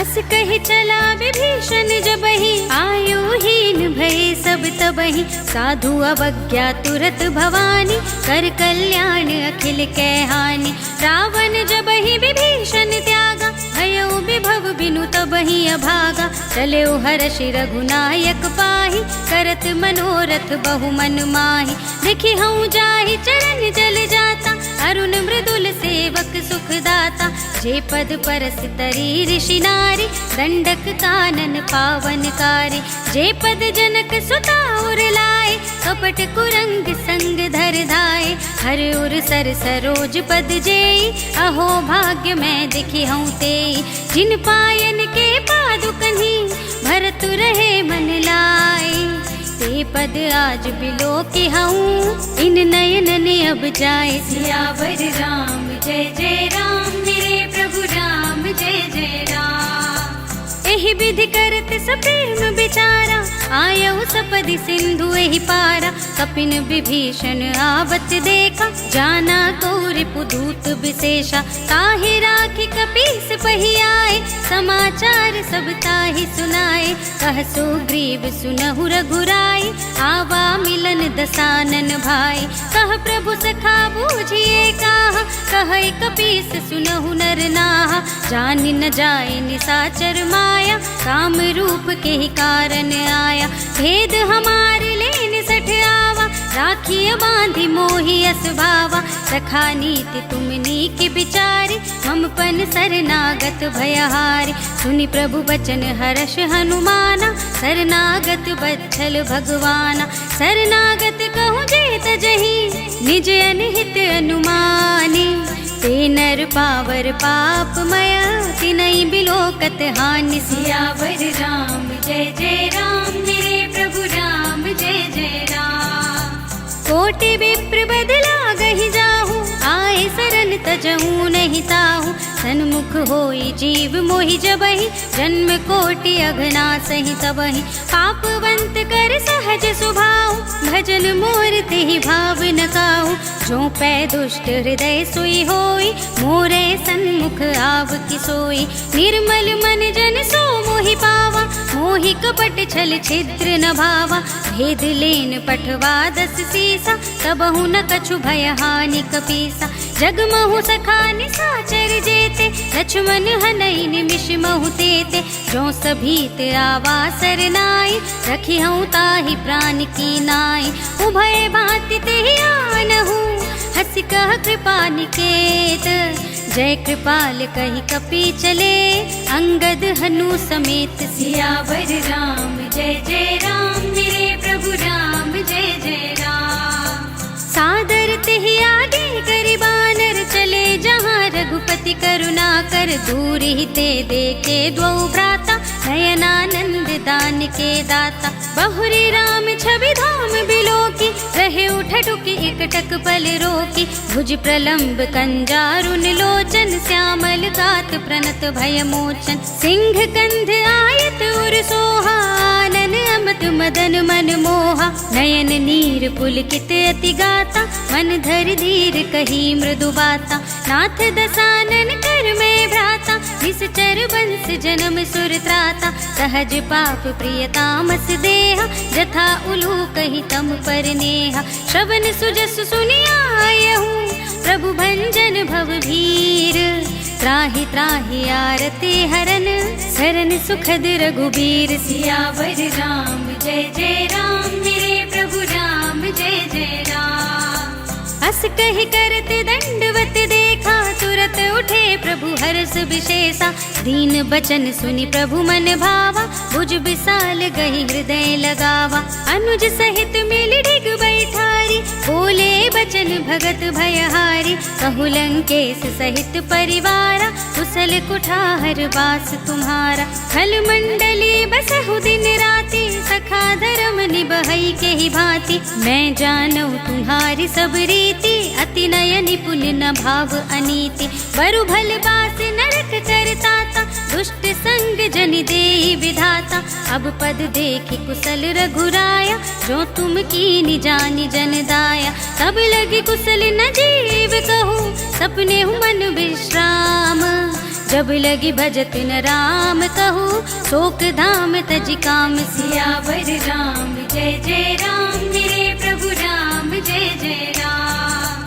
अस कहि चला विभीषण जबहि, आयुहीन भये सब तबहि। साधु अवज्ञा तुरत भवानी, कर कल्याण अखिल कै हानि। रावण जबहि विभीषण त्यागा, भयउ विभव बिनु तबहि अभागा। चलेउ हर्षि रघुनायक पाहि, करत मनोरथ बहु मन माहि। देखि हऊँ जाहि चरण जल जाता, अरुण मृदुल सेवक सुख दाता। जे पद परस तरी ऋषि नारी, दंडक कानन पावनकारी। जे पद जनक सुता उर लाए, कपट कुरंग संग धर धाए। हर उर सर सरोज पद जेई, अहो भाग्य मैं देखी हूँ तेई। जिन पायन के पादुकन्हि, भरतु रहे मन लाई। ते पद आज बिलो की हूँ, इन नयन ने अब जाए। सियावर राम जय जय राम, मेरे प्रभु राम जय जय राम। एहि विधि करत सप्रेम विचारा, आयऊ सपदि सिंधु एहि पारा। कपिन विभीषण आवत देखा, जाना कौरिपु दूत विशेषा। ताहि राखी कपीस पहि आए, समाचार सब ताहि सुनाए। कह सुग्रीव सुनहु रघुराई, आवा मिलन दसानन भाई। कह प्रभु सखा बूझिए काहा, कहै कपीस सुनहु नर नाहा। जानि न जाय निसाचर माया, काम रूप के ही कारण आया। भेद हमार लेन सठ आवा, राखिय बांधि मोहि अस भावा। सखा नीति तुम नीक विचारी, मम पन शरणागत भयहारी। सुनि प्रभु बचन हर्ष हनुमाना, शरणागत बच्छल भगवाना। शरणागत कहूँ जेत जही, निज अनहित अनुमानी। ते नर पावर पापमय, तिनहि बिलोकत हानि। सियावर राम जय जय राम, मेरे प्रभु राम जय जय राम। कोटि विप्र बदला गहि जाहू, आए सरन तजहू नहीं ताहू। सन्मुख होई जीव मोहि जबहि, जन्म कोटि अघना सहि तबहि। पापवंत कर सहज स्वभाव, भजन मोर तेहि भाव न काहू। जो पै दुष्ट हृदय सोई होई, मोरे सन्मुख आव की सोई। निर्मल मन जन सो मोहि पावा, मोहि कपट छल छिद्र न भावा। भेद लेन पठवा 10 सीसा, तबहु न कछु भय हानि कपीसा। जगमहु सखा निसाचर जेते, लक्ष्मण हनई निमिष महु तेते। जो सभीत आवा सरनाई, रखी हूँ ताहि प्राण की नाई। उभय भांति तेहि आनहु, हंसि कह कृपा निकेत। जय कृपाल कहि कपि चले, अंगद हनु समेत। सियावर राम जय जय राम, मेरे प्रभु राम जय जय राम। सादर तेहि आगे करि बानर चले, जहाँ रघुपति करुणा कर। दूर ही ते देखे द्वौ भ्राता, नयनानंद दान के दाता। बहुरी राम छवि धाम बिलोकी, रहे उठटुकी एकटक पल रोकी। भुज प्रलंब कंजारुन लोचन, श्यामल गात प्रणत भय मोचन। सिंह कंध आयत उर सोहा, आनन अमत मदन मन मोहा। नयन नीर पुलकित अति गाता, मन धर धीर कही मृदु बाता। नाथ दसानन कर में भ्राता, निश्चर बंस जन्म सुर त्राता। सहज पाप प्रिय तामस देहा, जथा उलूक ही तम पर नेहा। श्रवण सुजस सुनियायहु, प्रभु भंजन भव भीर। त्राहि त्राहि आरती हरन, शरण सुखद रघुबीर। सियावर राम जय जय राम, मेरे प्रभु राम जय जय राम। अस कहि करत दंडवत देखा, तुरत उठे प्रभु हर्ष विशेषा। दीन बचन सुनि प्रभु मन भावा, भुज विशाल गहि हृदय लगावा। अनुज सहित मिल डिग बैठारी, बोले बचन भगत भयहारी। कहु लंकेश सहित परिवारा, कुशल कुठार बास तुम्हारा। खल मंडली बसहु दिन राति, सखा धर्म निबहई के ही भांति। मैं जानऊ तुम्हारी सब रीति, अति नय निपुण न भाव अनीति। बरु भल बास नरक करताता, दुष्ट संग जन देहि विधाता। अब पद देखि कुशल रघुराया, जो तुम कीनि जानि जन दाया। तब लगी कुशल न जीव कहूँ, सपने हूँ मन विश्राम। जब लगी भजत न राम कहूँ, शोक धाम तजि काम। सियावर राम जय जय राम, मेरे प्रभु राम जय जय राम।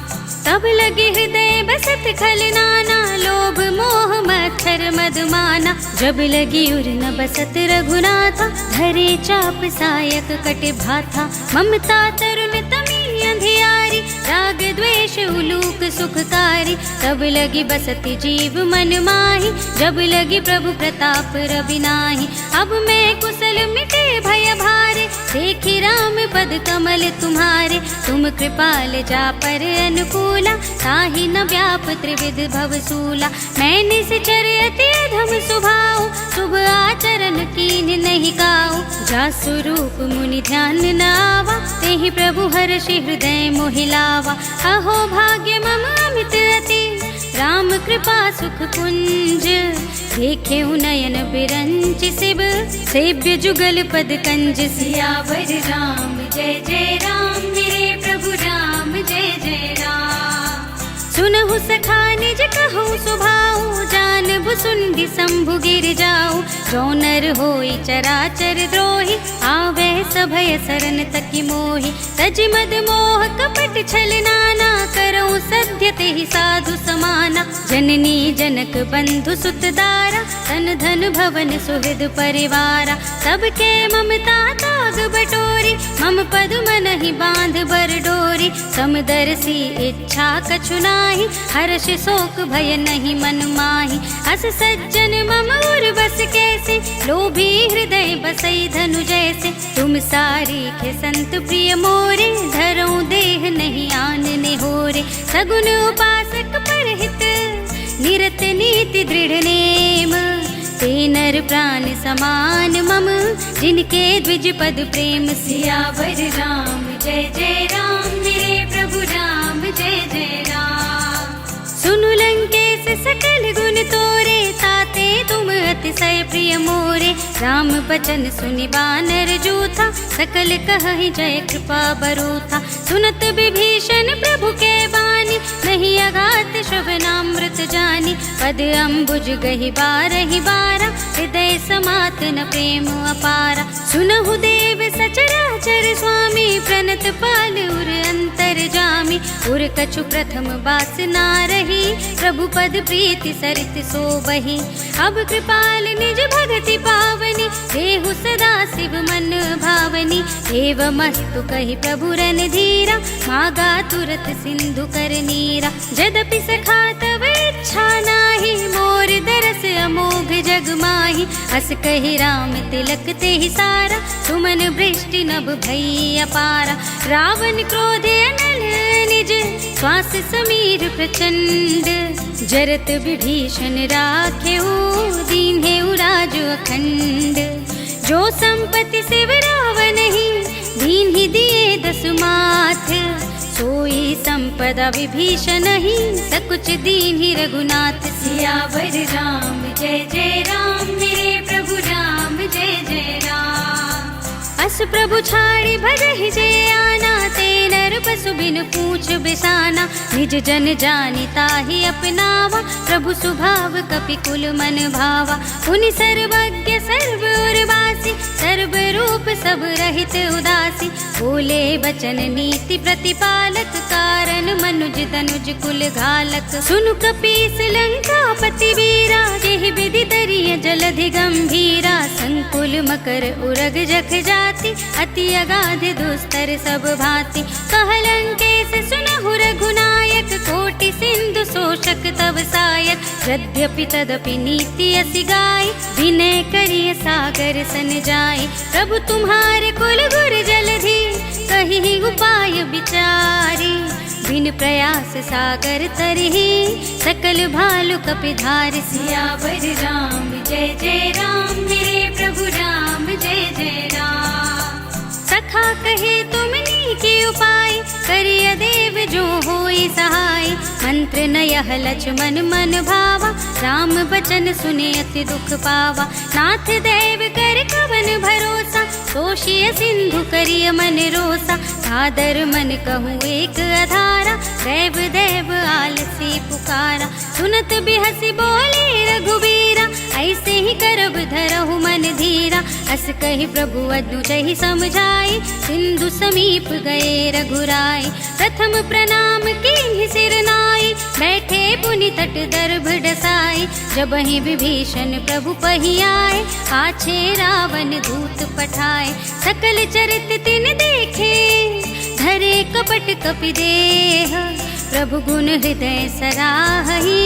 तब लगे हृदय बसत खल नाना, लोभ मोह मच्छर मद माना। जब लगी उर न बसत रघुनाथा, धरे चाप सायक कट भाथा। ममता तरुण तमी अंधियारी, राग द्वेष उलूक सुखकारी। तब लगी बसति जीव मन माही, जब लगी प्रभु प्रताप रवि नाही। अब मैं कुशल मिटे भय भारे, देखी राम पद कमल तुम्हारे। तुम कृपाल जा पर अनुकूला, ताहि न व्याप त्रिविध भवसूला। मैंने से अति अधम सुभाव, शुभ आचरण कीन नहीं गाओ। जा स्वरूप मुनि ध्यान न आवा, तेहि प्रभु हर्षि हृदय मोहिलावा। अहो भाग्य मम अमित अति, राम कृपा सुख कुंज। देखे नयन बिरंच शिव, सेव्य जुगल पद कंज। सियावर राम जय जय राम, मेरे प्रभु राम जय जय राम। सुनहु सखा निज कहूँ सुभाऊ, जानबु सुंदि शंभु गिर जाऊ। जो नर होई चराचर द्रोही, आवे सभय शरण तकि मोहि। तज मद मोह कपट छल नाना, करऊँ सध्य तेहि साधु समाना। जननी जनक बंधु सुत दारा, तन धन भवन सुहृद परिवारा। सबके ममता ताग बटोरी, मम पद मनहि बांध बर डोरी। समदर्शी इच्छा कछु नाही, हर्ष शोक भय नहीं मन माही। अस सज्जन मम उर बस कैसे, लोभी हृदय बसई धनु जैसे। तुम सारीखे संत प्रिय मोरे, धरऊँ देह नहीं आनने होरे। सगुन उपासक परहित, निरत नीति दृढ़ नेम। ते नर प्राण समान मम, जिनके द्विज पद प्रेम। सियावर राम जय जय राम, मेरे प्रभु राम जय जय राम। सुनु लंकेश सकल गुण तोरे, ताते तुम अतिशय प्रिय मोरे। राम बचन सुनि बानर जूथा, सकल कहहि जय कृपा बरूथा। सुनत विभीषण प्रभु के बानी, नहीं अघात श्रवणामृत जानी। पद अम्बुज गहि बारहि बारा, हृदय समातन प्रेम अपारा। सुनहु देव सचराचर स्वामी, प्रणत पाल उर अंतर जामी। उर कछु प्रथम बास ना रही, प्रभु पद प्रीति सरित सोबहि। अब कृपाल निज भगति पावनी, देहु सदा शिव मन भावनी। एवमस्तु कहि प्रभु रणधीरा, मागा तुरत सिंधु कर नीरा। जदपि सखा तव इच्छा नाही, मोर दरस अमोघ जग माही। अस कहि राम तिलक तेहि सारा, सुमन वृष्टि नभ भई अपारा। रावण क्रोधे अनल निज, श्वास समीर प्रचंड। जरत विभीषण राखेउ, दीन्हेउ राज अखंड। जो संपत्ति शिव रावणहि, दीन्हि दिए दस माथ। सोई संपदा विभीषण ही, सकुच दीन्हि रघुनाथ। सियावर राम जय जय राम, मेरे प्रभु राम जय जय राम। अस प्रभु छाड़ी भजहि जय आना, ते नर पशु बिन पूछ बिसाना। निज जन जानि ताहि अपनावा, प्रभु स्वभाव कपि कुल मन भावा। पुनि सर्वज्ञ सर्व उर्वासी, सर्व रूप सब रहित उदासी। बोले बचन नीति प्रतिपालक, कारण मनुज तनुज कुल घालक। सुनु कपीस लंकापति वीरा, जेहि विधि तरिय जलधि गंभीरा। संकुल मकर उरग जख जाति, अति अगाध दुस्तर सब भांति। कहलंकेश सुनहु रघुनायक, कोटि सिंधु शोषक तव सायक। यद्यपि तदपि नीति असि गाय, विनय करिय सागर सन जाय। प्रभु तुम्हारे कुल गुर जलधि, कहि उपाय विचारी। बिन प्रयास सागर तरहि, सकल भालु कपिधार। सियावर राम जय जय राम, मेरे प्रभु राम जय जय राम। सखा कहे तुमनी के उपाय, करिय देव जो होई सहाय। मंत्र नयह लक्ष्मण मन भावा, राम बचन सुने अति दुख पावा। नाथ देव कर कवन भरोसा, तोषिय सिंधु करिय मन रोसा। सादर मन कहूँ एक अधारा, देव देव आलसी पुकारा। सुनत बिहसी बोले रघुबीरा, ऐसे ही करब धरहु मन धीरा। अस कहि प्रभु अद्भुत समझाई, सिंधु समीप गए रघुराई। प्रथम प्रणाम कीन्हि सिर नाई, बैठे पुनि तट दर्भ डसाई। जबहि विभीषण प्रभु पहि आए, पाछे रावण दूत पठाए। सकल चरित तिन देखे, धरे कपट कपि देह। प्रभु गुण हृदय सराहहि,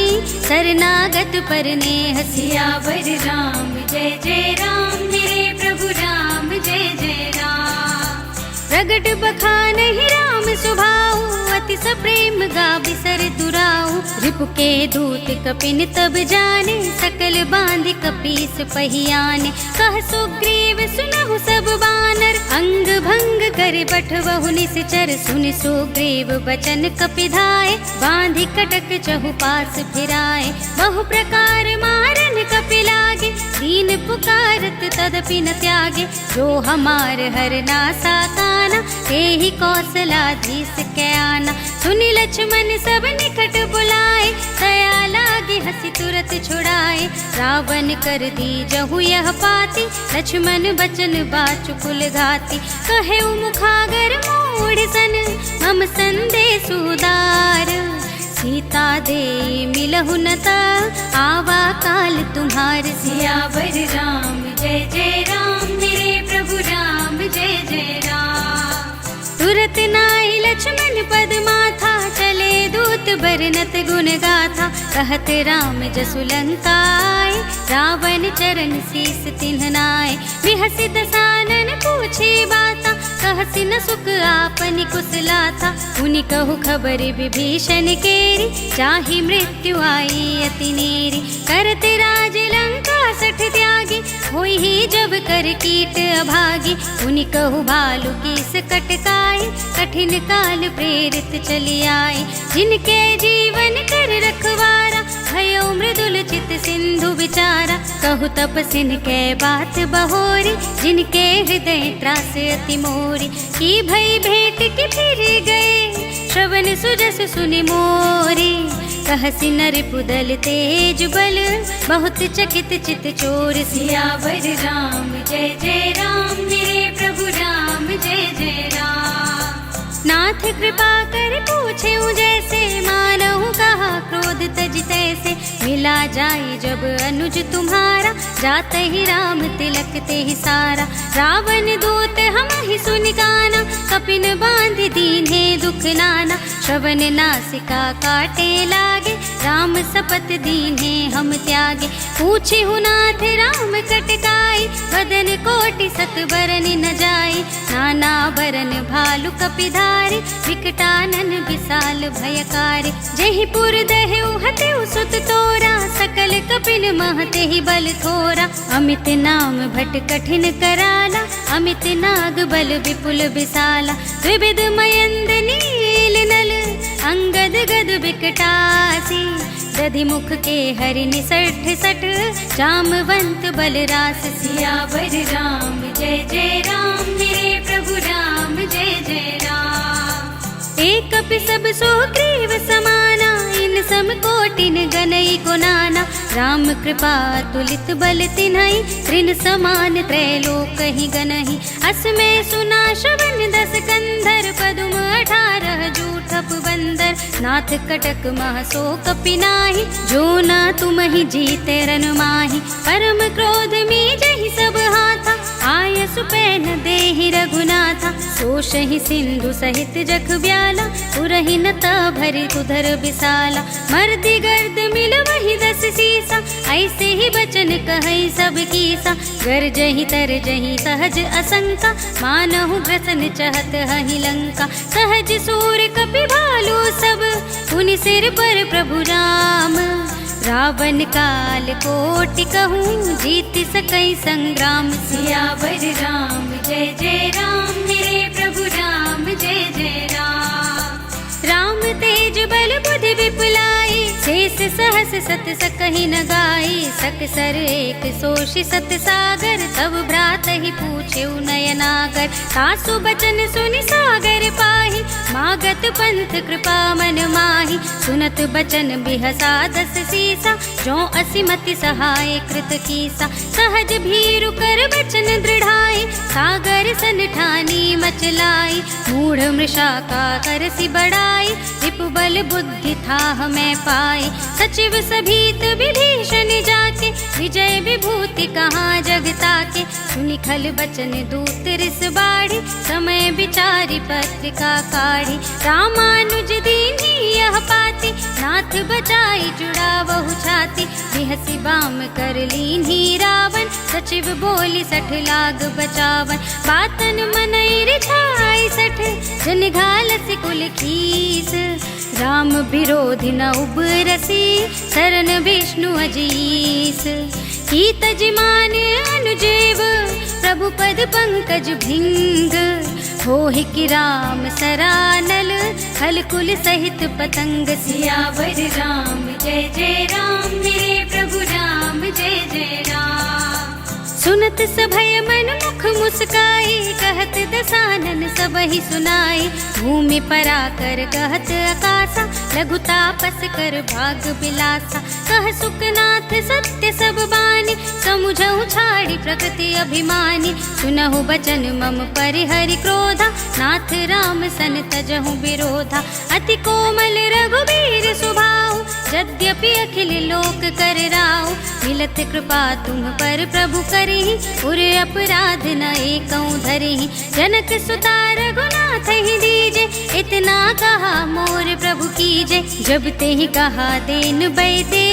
शरणागत पर नेह। सियावर राम जय जय राम, मेरे प्रभु राम जय जय राम। प्रगट बखानहि राम सुभाऊ, अति सप्रेम गावि सर दुराऊ। रिपु के दूत कपिन तब जाने, सकल बांधि कपीस पहियाने। कह सुग्रीव सुनहु सब बानर, अंग भंग कर बठवहु निश्चर। सुनि सुग्रीव बचन कपिधाय, बांधि कटक चहु पास फिराए। बहु प्रकार मारन कपि लागे, दीन पुकारत तदपि न त्यागे। जो हमार हर नासा काना, तेहि कौशलाधीश के आना। सुनि लक्ष्मण सब निकट बुलाए, दया लागी हंसी तुरत छुड़ाए। रावण कर दी जहु यह पाती, लक्ष्मण बचन बाचु कुल घाती। कहे मुखागर मूढ़ सन, मम संदेश उदार। सीता दे मिलहु न ता, आवा काल तुम्हार। सियावर राम जय जय राम, मेरे प्रभु राम जय जय राम। तुरत नाहि लक्ष्मण पद माथा, चले दूत बरनत गुण गाथा। कहत राम जसु लंका आए, रावण चरण शीस तिन्ह नाय। बिहसि दसानन पूछे बाता, कहसि न सुख आपनि कुशलाथा। उनि कहु खबर विभीषण केरी, चाहि मृत्यु आई अति नेरी। करत राज लंका सठ त्यागी, होई ही जब कर कीट अभागी। उनि कहु भालु कीस कटकाई, कठिन काल प्रेरित चली आए। जिनके जीवन कर रखवारा, भयो मृदुल चित सिंधु विचारा। कहु तपसिन कै बात बहोरी, जिनके हृदय त्रास अति मोरी। की भई भेंट की फिर गए, श्रवण सुजस सुनि मोरी। कहसि नर पुदल तेज बल, बहुत चकित चित चोर। सियावर राम जय जय राम, मेरे प्रभु राम जय जय राम। नाथ कृपा कर पूछे जैसे, मानहु कहा क्रोध तज तैसे। मिला जाई जब अनुज तुम्हारा, जाते ही राम तिलक ते ही सारा। रावण दूत हम ही सुनि काना, कपिन बांध दीन्हे दुख नाना। श्रवण नासिका काटे लागे, राम सपत दीन्हे हम त्यागे। पूछे नाथ राम कटकाई, बदन कोटि सत बरन न जाई। नाना बरन भालु कपिधारी, विकटानन विशाल भयकारी। जहि पुर दहेउ हतेउ सुत तोरा, सकल कपिन महते ही बल थोरा। अमित नाम भट कठिन कराला, अमित नाग बल विपुल विशाला। द्विविध मयंद नील नल, अंगद गद विकटासी। दधि मुख के हरि निसठ सठ, जामवंत बल रास। सियावर राम जय जय राम, मेरे प्रभु राम जय जय राम। एक कपि सब सो ग्रीव समाना, इन सम कोटिन गनई को नाना। राम कृपा तुलित बल तिन्हई, त्रिन समान त्रैलोक ही गनहि। अस में सुना श्रवण 10 कंधर, पदुम 18 जूठप बंदर। नाथ कटक मह सो कपि नाही, जो ना तुम ही जीते रन माही। परम क्रोध में जहि सब हाथा, आय सुपैन देहि रघुनाथा। सोषहि सिंधु सहित जख ब्याला, उरहि नता भरि उधर विशाला। मर्दि गर्द मिल वही 10 सीसा, ऐसे ही बचन कहई सब कीसा। गरजहि तरजहि सहज असंका, मानहु ग्रसन चहत हहि लंका। सहज सूर कपि भालु सब, पुनि सिर पर प्रभु राम। रावण काल कोटि कहूँ, जीत सकई संग्राम। सियावर राम जय जय राम, मेरे प्रभु राम जय जय राम। राम तेज बल बुद्धि विपुलाई, शेष सहस सत सकहि न गाई। सकसर एक सोषि सत सागर, तब भ्रात ही पूछे नयनागर। सासु बचन सुनि सागर पाहि, मागत पंथ कृपा मन माहि। सुनत बचन बिहसा 10 सीसा, जो असिमति सहाय कृत कीसा। सहज भीरु कर बचन दृढ़ाई, सागर सन ठानी मचलाई। मूढ़ मृषा का करसि बढ़ाई, रिपु बल बुद्धि था मैं पाई। सचिव सभीत विभीषण जाके, विजय विभूति कहाँ जगता के। सुनि खल बचन दूत रिस बाढ़ी, समय विचारी पत्रिका काढ़ी। रामानुज दीन्ही यह पाती, नाथ बचाई जुड़ा बहु छाती। बिहसी बाम कर लीन्ही रावण, सचिव बोली 60 लाग बचावन। बातन मनई रिझाई 60, जन घालसि कुल खीस। राम विरोधी न उबरसी, शरण विष्णु अजीस। की तजमान अनुजेव, प्रभु पद पंकज भिंग। होहि कि राम सरानल, खल कुल सहित पतंग। सियावर राम जय जय राम, मेरे प्रभु राम जय जय राम। सुनत सभय मन मुख मुस्काई, कहत दसानन सबहि सुनाई। भूमि पराकर कहत आकाशा, लघु तापस कर भाग बिलासा। कह सुखनाथ सत्य सब बानी, समुझहु छाड़ी प्रकृति अभिमानी। सुनहु बचन मम परिहरि क्रोधा, नाथ राम सन तजहु विरोधा। अति कोमल रघुबीर सुभाऊ, यद्यपि अखिल लोक कर राऊ। मिलत कृपा तुम पर प्रभु करहि, उर अपराध न एकऊं धरहि। जनक सुता रघुनाथ ही दीजे, इतना कहा मोर प्रभु कीजे। जब ते ही कहा देन बैते,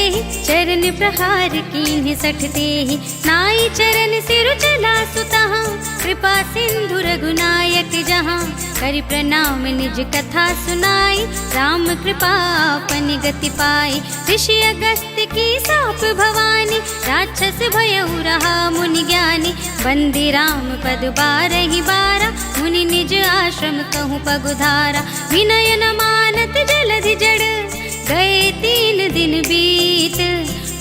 चरण प्रहार कीन्ह 60 तेहि। नाई चरण सिर चला सुतहा, कृपा सिंधु रघुनायक जहाँ। करि प्रणाम निज कथा सुनाई, राम कृपा अपन गति पाई। ऋषि अगस्त की साप भवानी, राक्षस भयउ रहा मुनि ज्ञानी। बंदी राम पद 12 बारा, मुनि निज आश्रम कहूँ पगुधारा। विनय न मानत जलधि जड़, गए 3 दिन बीत।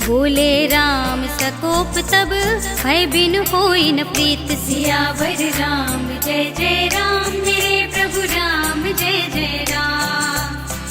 बोले राम सकोप तब, भय बिन होई न प्रीत। सियावर राम जय जय राम, मेरे प्रभु राम जय जय राम।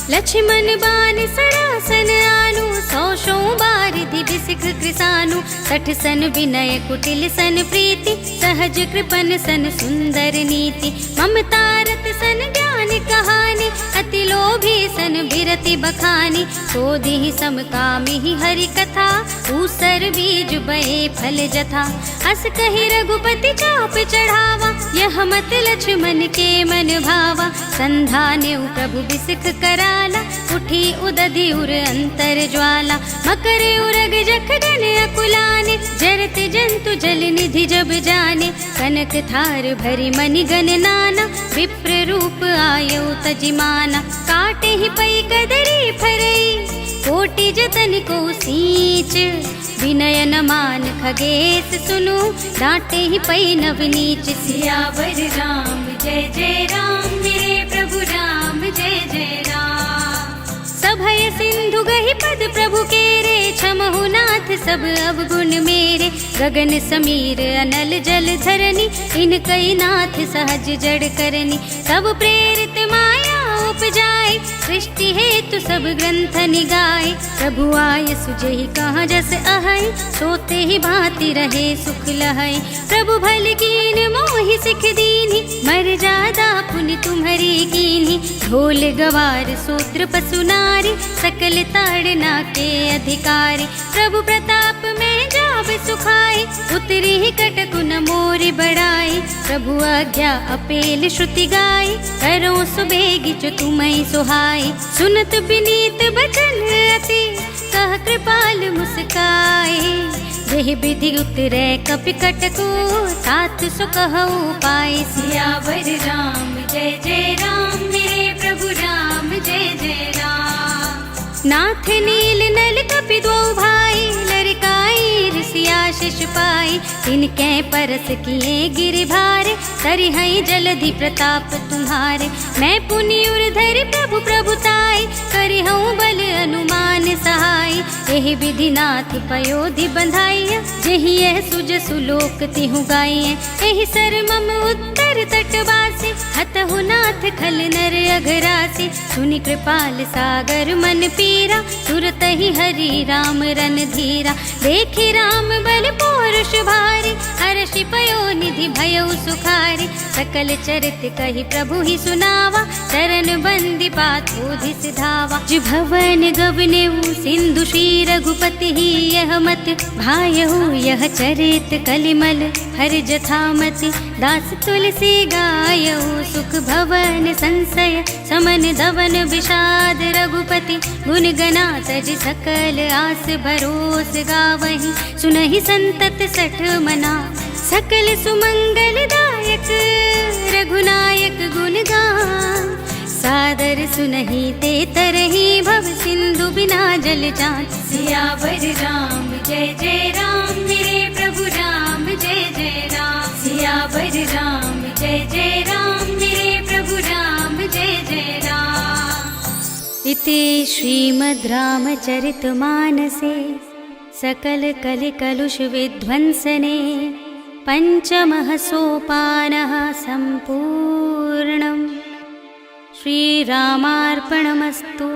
लक्ष्मण बान सरासन आनु, 100 बारिधि बिसिख कृसानु। 60 सन विनय कुटिल सन प्रीति, सहज कृपन सन सुंदर नीति। ममता रत सन ज्ञान कहानी, अति लोभी सन बिरति बखानी। क्रोधि समकामी हरि कथा, ऊसर बीज बए फल जथा। अस कहि रघुपति चाप चढ़ावा, यह मत लक्ष्मण के मन भावा। संधान्यु प्रभु बिसिख कराला, उठी उदधि उर अंतर ज्वाला। मकर उरग जख गन अकुलाने, जरत जंतु जल निधि जब जाने। कनक थार भरी मनि गन नाना, विप्र रूप आयो तजिमाना। काटे ही पई कदरी फरई, कोटि जतन को सींच। विनय न मान खगेश सुनु, डांटे ही पई नवनीच। सियावर राम जय जय राम, मेरे प्रभु राम जय जय राम। सभय सिंधु गहि पद प्रभु केरे, क्षमहु नाथ सब अवगुण मेरे। गगन समीर अनल जल धरनी, इनकई नाथ सहज जड़ करनी। सब प्रेरित माया उपजाए, सृष्टि हेतु सब ग्रंथ निगाए। प्रभु आय सुजहि कहाँ जस अहै, सोते ही भांति रहे सुख लहै। प्रभु भल कीन मोहि सिख दीन्हि, मर जादा पुनि तुम्हरी कीन्हि। ढोल गवार सूत्र पशु नारी, सकल ताड़ना के अधिकारी। प्रभु प्रताप में जाब सुखाए, उतरी ही कटकु न मोरि बढ़ाई। प्रभु आज्ञा अपेल श्रुति गाय, करो सुबेगी जो तुम्हें सुहाई। सुनत विनीत बचन अति, कह कृपाल मुस्काए। जेहि विधि उतरै कपि कटकु, तात सो कहु पाए। सियावर राम जय जय राम, मेरे प्रभु राम जय जय राम। नाथ नील नल कपि दो भाई, लड़काई ऋषिया शिष पाई। तिनके परस किए गिरि भारे, तरिहै जलधि प्रताप तुम्हारे। मैं पुनि उरधरि प्रभु प्रभुताई, करिहऊँ बल अनुमान सहाय। एहि विधि नाथ पयोधि बंधाइया, जेहि यह सुज सुलोक तिहु गाइए। एहि सर मम उत्तर तटवासी, हतहु नाथ खल नर अघरासी। सुनि कृपाल सागर मन पीरा, तुरत ही हरि राम रन धीरा। देखि राम बल पौरुष भारी, हर्षि पयो निधि भयउ सुखारी। सकल चरित कहि प्रभु ही सुनावा, चरण बंदी पाथोधि सिधावा। जिभवन गवनेउ सिंधु श्री रघुपति ही, यह मत भायहु यह चरित कलिमल। हर जथामति दास तुलसी गायहु, सुख भवन संशय समन दवन विषाद। रघुपति गुण गना तज सकल आस भरोस गावहि। सुनहि संतत सठ मना, सकल सुमंगल दायक। रघुनायक गुण गान, सादर सुनहि ते तरहि। भव सिंधु बिना जल जान। सियावर राम जय जय राम, मेरे प्रभु राम जय जय राम। सियावर राम जय जय राम, मेरे प्रभु राम जय जय राम। इति श्रीमद् रामचरितमानसे सकल कलि कलुष विध्वंसने, पंचमः सोपानः सम्पूर्णम्। श्रीरामार्पणमस्तु।